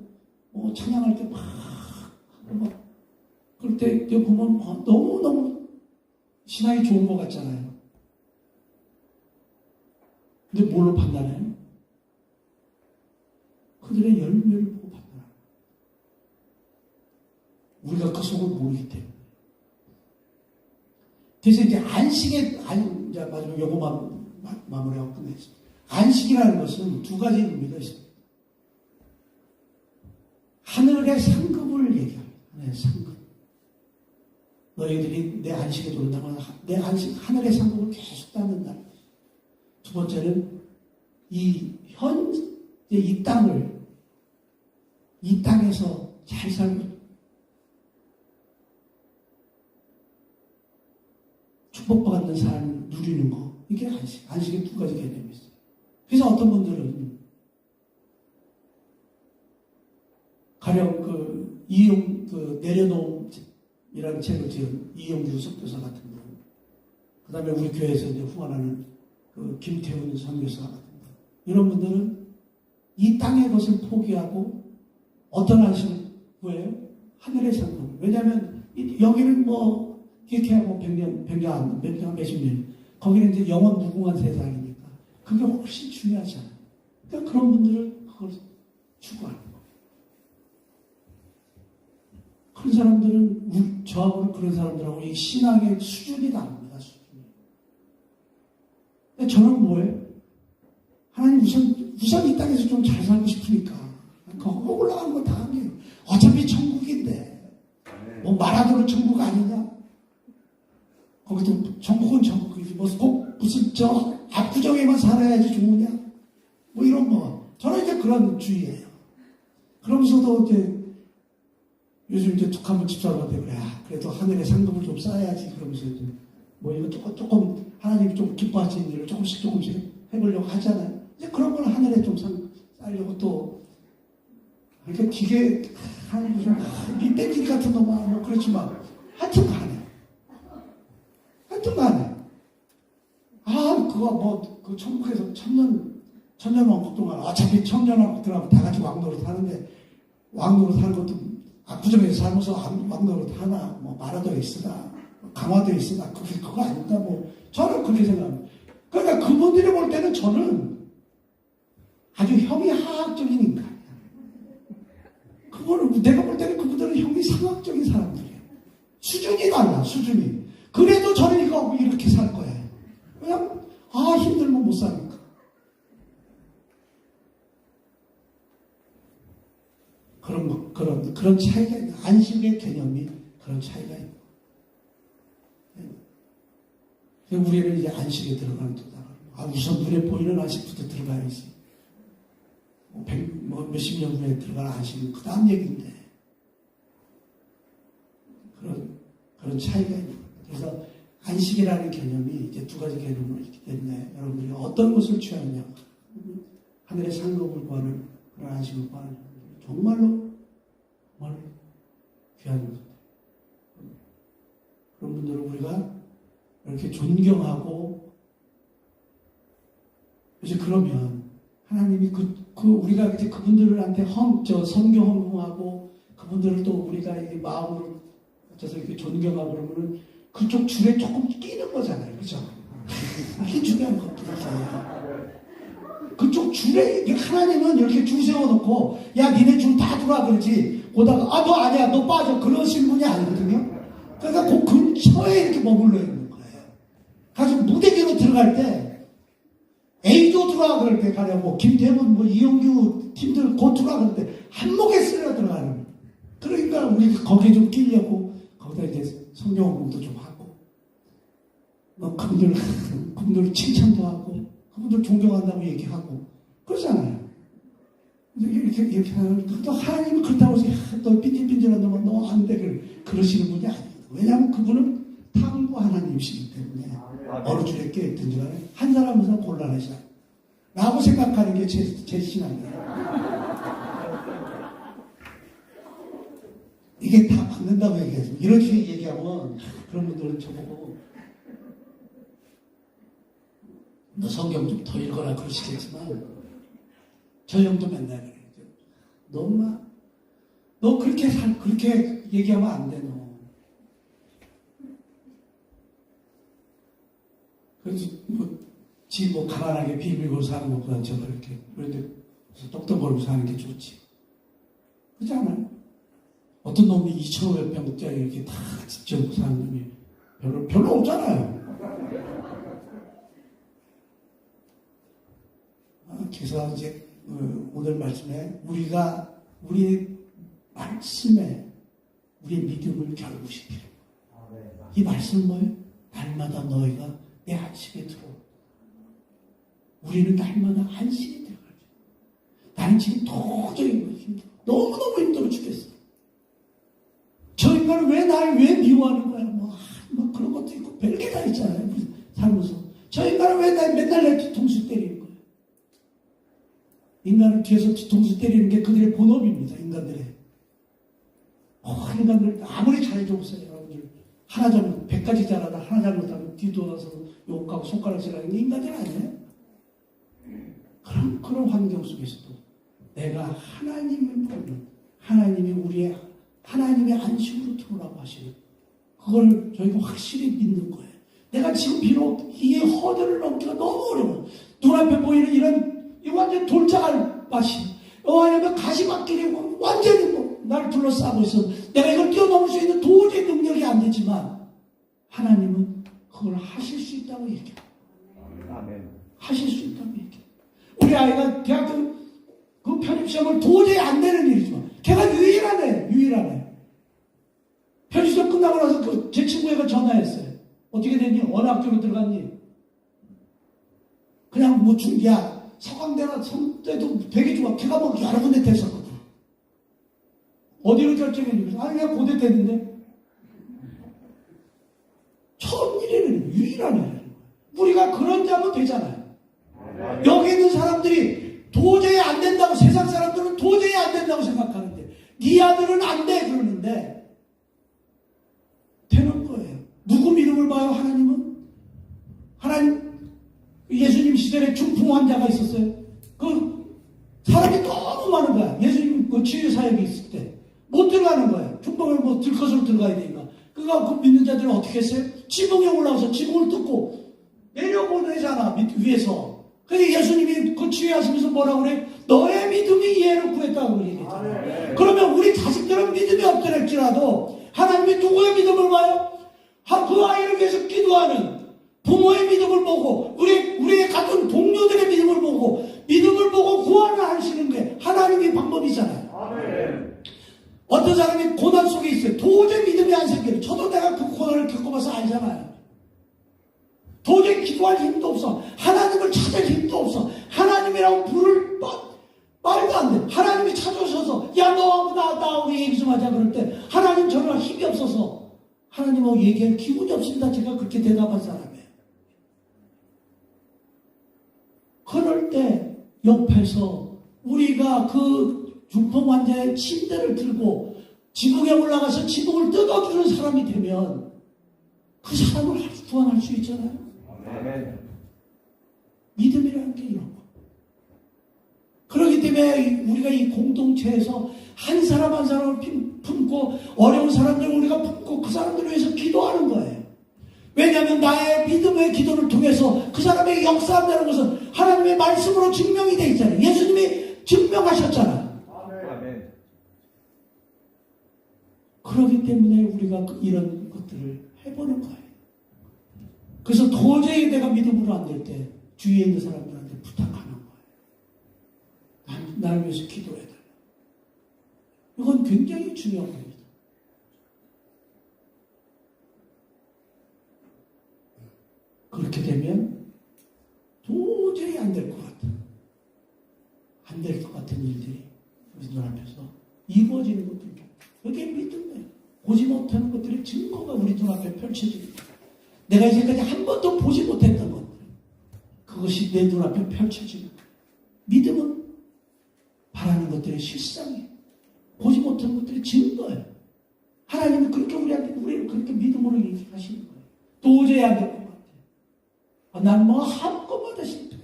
[SPEAKER 4] 찬양할 때 막 그럴 때 보면 너무너무 신앙이 좋은 것 같잖아요. 근데 뭘로 판단해요? 그들의 열매를 보고 판단해요. 우리가 그 속을 모르기 때문에. 그래서 이제 이제 마지막 요거만 마무리하고 끝내겠습니다. 안식이라는 것은 두 가지 의미가 있습니다. 하늘의 상급을 얘기합니다. 하늘의 상급. 너희들이 내 안식에 들어온다면 내 안식, 하늘의 상급을 계속 따른다. 두 번째는 이 땅에서 잘 살고 축복받는 삶을 누리는 거. 이게 안식. 안식의 두 가지 개념이 있어요. 그래서 어떤 분들은 가령 내려놓음이라는 책을 지은 이용규 선교사 같은 분, 그 다음에 우리 교회에서 이제 후원하는 김태훈 선교사 같은 분, 이런 분들은 이 땅의 것을 포기하고 어떤 안식을 구해요? 하늘의 상급. 왜냐하면 여기는 이렇게 하고 100년, 몇십 년. 거기는 이제 영원 무궁한 세상이니까. 그게 훨씬 중요하잖아요. 그러니까 그런 분들은 그걸 추구하는 거예요. 그런 사람들은, 저하고는 그런 사람들하고 이 신앙의 수준이 다릅니다, 수준이. 근데 저는 뭐예요? 하나님 우선 이 땅에서 좀 잘 살고 싶으니까. 거기 올라가는 건 다 아니에요. 어차피 천국인데. 마라도는 천국 아니냐? 거기도 천국은 천국이지. 무슨 압구정에만 살아야지 좋으냐? 이런 거. 저는 이제 그런 주의예요. 그러면서도 이제 요즘 이제 툭하면 집사람한테 그래. 그래도 하늘의 상급을 좀 쌓아야지. 그러면서 이제 이거 조금 하나님이 좀 기뻐하시는 일을 조금씩 해보려고 하잖아요. 이제 그런 걸 하늘에 좀 쌓으려고 또 그러니까 기계 하는 무슨 땡기기 같은 놈아 그렇지만 하여튼 간에 그거 그 천국에서 천년왕국 동안 어차피 천년왕국 들어가면 다 같이 왕노릇 하는데 왕노릇 하는 것도 압구정에서 살면서 왕노릇 하나 마라도에 있으나 강화도에 있으나 그거 아닌가 저는 그렇게 생각합니다. 그러니까 그분들이 볼 때는 저는 아주 형이 하학적인 인간이야. 내가 볼 때는 그분들은 형이 상학적인 사람들이에요. 수준이 달라, 수준이. 그래도 저는 이렇게 살 거예요. 그냥 힘들면 못 사니까. 그런 차이가 있는, 안식의 개념이 그런 차이가 있는. 우리는 이제 안식에 들어가는 거다. 우선 눈에 보이는 안식부터 들어가야지. 몇십 년 후에 들어갈 안식은 그 다음 얘기인데. 그런 차이가 있는 거예요. 그래서 안식이라는 개념이 이제 두 가지 개념으로 있기 때문에 여러분들이 어떤 것을 취하느냐. 하늘의 상급을 구하는 그런 안식을 구하는 정말로 귀한 것입니다. 그런 분들을 우리가 이렇게 존경하고, 이제 그러면 하나님이 우리가 이제 그분들한테 성경 헌금하고 그분들을 또 우리가 이 마음으로 어째서 이렇게 존경하고 그러면은 그쪽 줄에 조금 끼는 거잖아요. 그죠? 이게 중요한 것들이잖아요. 그쪽 줄에, 하나님은 이렇게 줄 세워놓고, 야, 니네 줄 다 두라 그러지. 보다가, 너 아니야, 너 빠져. 그러신 분이 아니거든요. 그러니까 그 근처에 이렇게 머물러 있는 거예요. 가서 무대기로 들어갈 때, A조 들어가 그럴 때 가려고, 김태문, 이용규 팀들 곧 들어가 그럴 때, 한목에 쓸려 들어가는 거예요. 그러니까 우리 거기에 좀 끼려고, 거기다 이제 성경 공부도 좀 하고, 그분들 칭찬도 하고, 그분들 존경한다고 얘기하고, 그러잖아요. 이렇게 하는, 또 하나님은 그렇다고 해서, 너 삐질삐질한 놈은 너 안 돼. 그러시는 분이 아니거든. 왜냐하면 그분은 탐구 하나님이시기 때문에, 어느 줄에 껴있든지 간에, 한 사람에서 곤란하지 않아. 라고 생각하는 게 제 신앙이에요. 이게 다 맞는다고 얘기해서, 이렇게 얘기하면, 그런 분들은 저보고, 너 성경 좀 더 읽어라 그러시겠지만, 저 형도 맨날 그래요. 너 엄마, 너 그렇게 얘기하면 안 돼, 너. 그래서 가난하게 비밀고 사는 것보다 저 그렇게, 그런데 똑똑거리고 사는 게 좋지. 그렇지 않아요? 어떤 놈이 2,500평짜리 이렇게 다 집지어놓고 사는 놈이 별로 없잖아요. 그래서 이제 오늘 말씀에 우리 말씀에 우리의 믿음을 결부시키는 이 말씀은 뭐예요? 날마다 너희가 내 안식에 들어오. 우리는 날마다 안식에 들어가죠. 나는 지금 도저히 힘들어. 너무너무 힘들어 죽겠어. 저 인간은 왜 미워하는 거야? 뭐 그런 것도 있고 별게 다 있잖아요. 살면서. 저 인간은 왜 맨날 내 뒤통수 때리는 거야? 인간을 뒤에서 뒤통수 때리는 게 그들의 본업입니다. 인간들의. 인간들 아무리 잘해줘보세요. 여러분들. 하나 잘못, 100가지 잘하다 하나 잘못하면 뒤돌아서 욕하고 손가락질하는 게 인간들 아니에요? 그런 환경 속에서도 내가 하나님을 보는, 하나님의 안식으로 들어오라고 하시는, 그걸 저희가 확실히 믿는 거예요. 내가 지금 비록 이 허들을 넘기가 너무 어려워. 눈앞에 보이는 이 완전 돌짝알 맛이, 아니면 가시밭길이 완전히 날 둘러싸고 있어. 내가 이걸 뛰어넘을 수 있는 도저히 능력이 안 되지만, 하나님은 그걸 하실 수 있다고 얘기해요.
[SPEAKER 3] 아멘.
[SPEAKER 4] 하실 수 있다고 얘기해요. 우리 아이가 대학교 그 편입시험을 도저히 안 되는 일이지만, 걔가 유일하네. 편입시험 끝나고 나서 제 친구애가 전화했어요. 어떻게 됐니? 어느 학교로 들어갔니? 그냥 서강대나 성대도 되게 좋아. 걔가 여러 군데 됐었거든. 어디로 결정했니? 그냥 고대 됐는데. 처음 일에는 유일하네. 우리가 그런 자면 되잖아요. 여기 있는 사람들이 도저히 안 된다고, 세상 사람들은 도저히 안 된다고 생각하는데, 네 아들은 안 돼 그러는데 되는 거예요. 누구 믿음을 봐요? 하나님. 예수님 시절에 중풍 환자가 있었어요. 그 사람이 너무 많은 거야. 예수님 그 치유 사역이 있을 때 못 들어가는 거예요. 중풍을 들것으로 들어가야 되니까. 그 믿는 자들은 어떻게 했어요? 지붕에 올라와서 지붕을 뜯고 내려보내잖아, 위에서. 그래서 예수님이 그 치유하시면서 뭐라고 그래? 너의 믿음이 이해를 구했다고 얘기했잖아요. 그러면 우리 자식들은 믿음이 없더랄지라도 하나님이 누구의 믿음을 봐요? 그 아이를 위해서 기도하는 부모의 믿음을 보고, 우리의 같은 동료들의 믿음을 보고 구원을 하시는 게 하나님의 방법이잖아요. 어떤 사람이 고난 속에 있어요. 도저히 믿음이 안 생겨요. 저도 내가 그 고난을 겪어봐서 알잖아요. 도저히 기도할 힘도 없어. 하나님을 찾을 힘도 없어. 하나님이라고 부를 말도 안 돼. 하나님이 찾아오셔서 야 너 나하고 얘기 좀 하자 그럴 때 하나님 저는 힘이 없어서 하나님하고 얘기할 기운이 없습니다. 제가 그렇게 대답한 사람이에요. 그럴 때 옆에서 우리가 그 중풍 환자의 침대를 들고 지붕에 올라가서 지붕을 뜯어주는 사람이 되면 그 사람을 구원할 수 있잖아요.
[SPEAKER 3] 아멘.
[SPEAKER 4] 믿음이라는 게 이런 거. 그렇기 때문에 우리가 이 공동체에서 한 사람 한 사람을 품고 어려운 사람들을 우리가 품고 그 사람들을 위해서 기도하는 거예요. 왜냐하면 나의 믿음의 기도를 통해서 그 사람에게 역사한다는 것은 하나님의 말씀으로 증명이 되어 있잖아요. 예수님이 증명하셨잖아요.
[SPEAKER 3] 아멘.
[SPEAKER 4] 그렇기 때문에 우리가 이런 것들을 해보는 거예요. 그래서 도저히 내가 믿음으로 안 될 때 주위에 있는 사람들한테 부탁하는 거예요. 나를 위해서 기도해달라. 이건 굉장히 중요한 겁니다. 그렇게 되면 도저히 안 될 것 같아. 안 될 것 같은 일들이 우리 눈앞에서 이루어지는 것들도 그게 믿음이에요. 보지 못하는 것들의 증거가 우리 눈앞에 펼쳐집니다. 내가 이제까지 한 번도 보지 못했던 것들 그것이 내 눈앞에 펼쳐지는 거예요. 믿음은 바라는 것들의 실상이에요. 보지 못하는 것들의 증거예요. 하나님은 그렇게 우리를 그렇게 믿음으로 얘기하시는 거예요. 도저히 안 될 것 같아요. 난 뭐 한 것마다 실패해.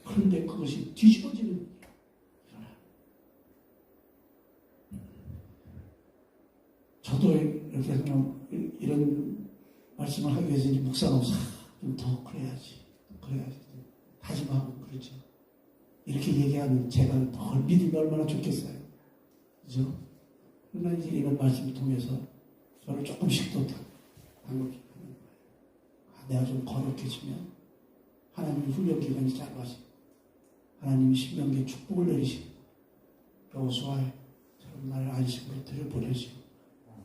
[SPEAKER 4] 그런데 그것이 뒤집어지는 거예요. 저도 이렇게 이런 말씀을 하기 위해서 묵상하면서 좀 더 그래야지 다짐하고 그러죠. 이렇게 얘기하면 제가 더 믿음이 얼마나 좋겠어요. 그죠? 그러나 이제 이런 말씀을 통해서 저를 조금씩 더 당혹하는 거예요. 내가 좀 거룩해지면 하나님의 훈련 기간이 짧아지고 하나님이 신명기에 축복을 내리시고 여호수아의 저런 날 안식으로 들여보내시고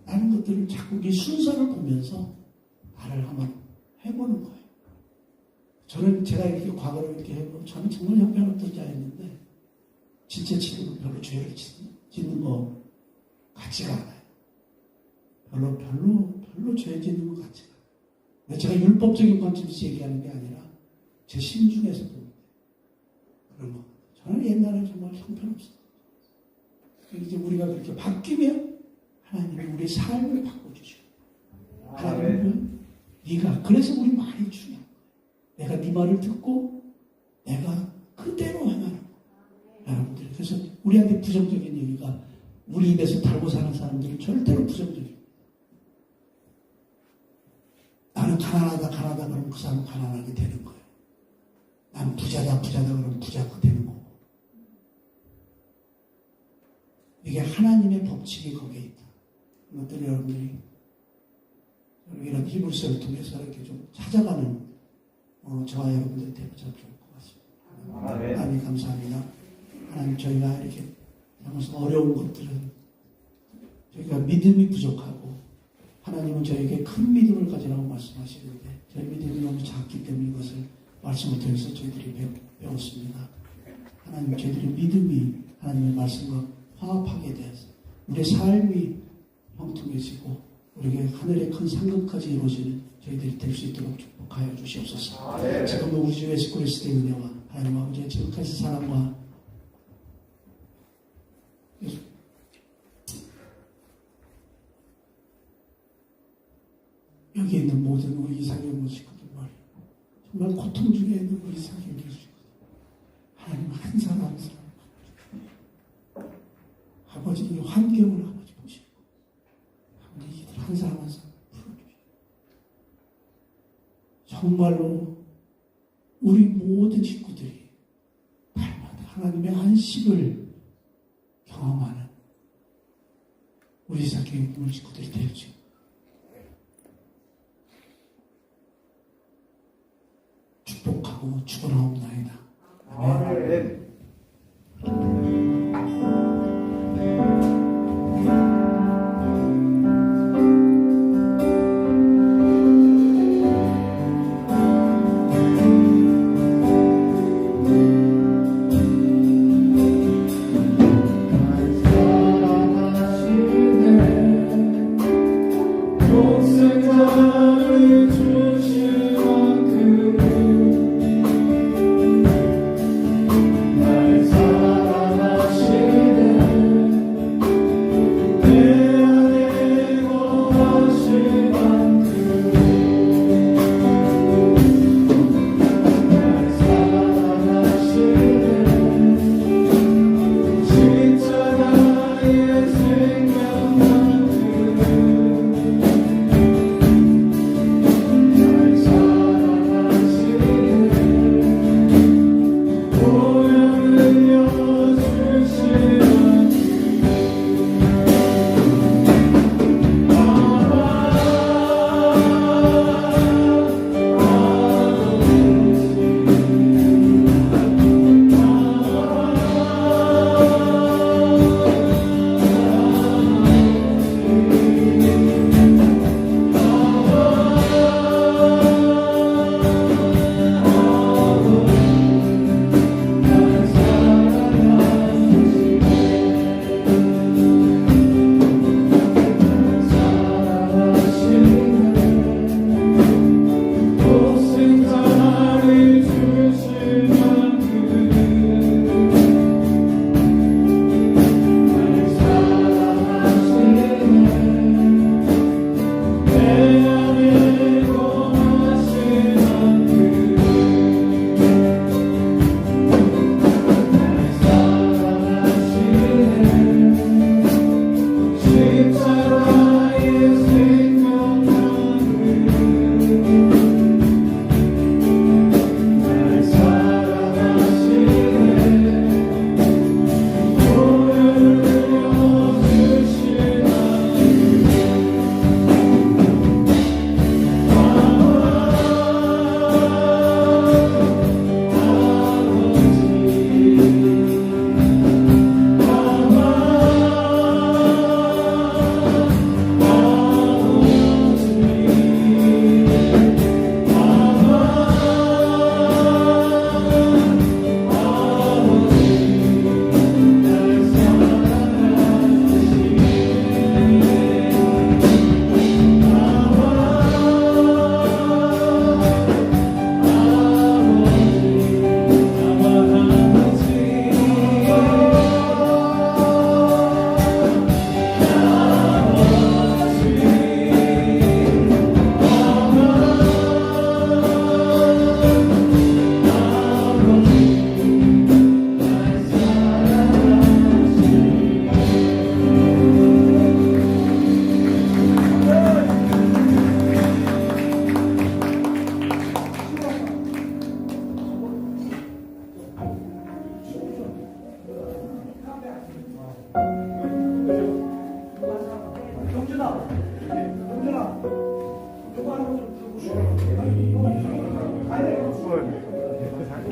[SPEAKER 4] 라는 것들을 자꾸 이 순서를 보면서 나를 한번 해보는 거예요. 저는 제가 이렇게 과거를 이렇게 해보고 저는 정말 형편없던 자였는데 진짜 지금은 별로 죄를 짓는 거 같지가 않아요. 별로 죄 짓는 것 같지가 않아요. 근데 제가 율법적인 관점에서 얘기하는 게 아니라 제 심중에서 봅니다. 그런 거. 저는 옛날에 정말 형편없었어요. 이제 우리가 그렇게 바뀌면 하나님이 우리의 삶을 바꿔주시고 하나님은 네가 그래서 우리 말이 중요한 거예요. 내가 네 말을 듣고 내가 그대로 행하는 거예요. 여러분들 그래서 우리한테 부정적인 얘기가 우리 입에서 달고 사는 사람들은 절대로 부정적이에요. 나는 가난하다 그러면 그 사람은 가난하게 되는 거예요. 나는 부자다 그러면 부자가 되는 거고 이게 하나님의 법칙이 거기에 있다. 이것들 여러분들이 이런 히브리서를 통해서 이렇게 좀 찾아가는 저와 여러분들 되면 참 좋을 것 같습니다. 하나님 감사합니다. 하나님 저희가 이렇게 하면서 어려운 것들은 저희가 믿음이 부족하고 하나님은 저에게 큰 믿음을 가지라고 말씀하시는데 저희 믿음이 너무 작기 때문에 이것을 말씀을 통해서 저희들이 배웠습니다. 하나님 저희들의 믿음이 하나님의 말씀과 화합하게 되어서 우리의 삶이 형통해지고 우리에게 하늘의 큰 상급까지 이루어지는 저희들이 될 수 있도록 축복하여 주시옵소서. 지금도 우리 주 예수 그리스도의 은혜와 하나님 아버지의 지금까지 사랑과 여기 있는 모든 우리 이상형 식구들 말이에요. 정말 고통 중에 있는 우리 이상형 식구들 하나님 한 사람 한 사람 아버지 이 환경을 아버지 보시고 아버지 이들 한 사람 한 사람 풀어주시고 정말로 우리 모든 식구들이 날마다 하나님의 안식을 경험하는 우리 이상형 꿈을 식구들이 되어지고 축복하고 축원하옵나이다. 아멘.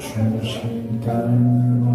[SPEAKER 5] 주신 땅을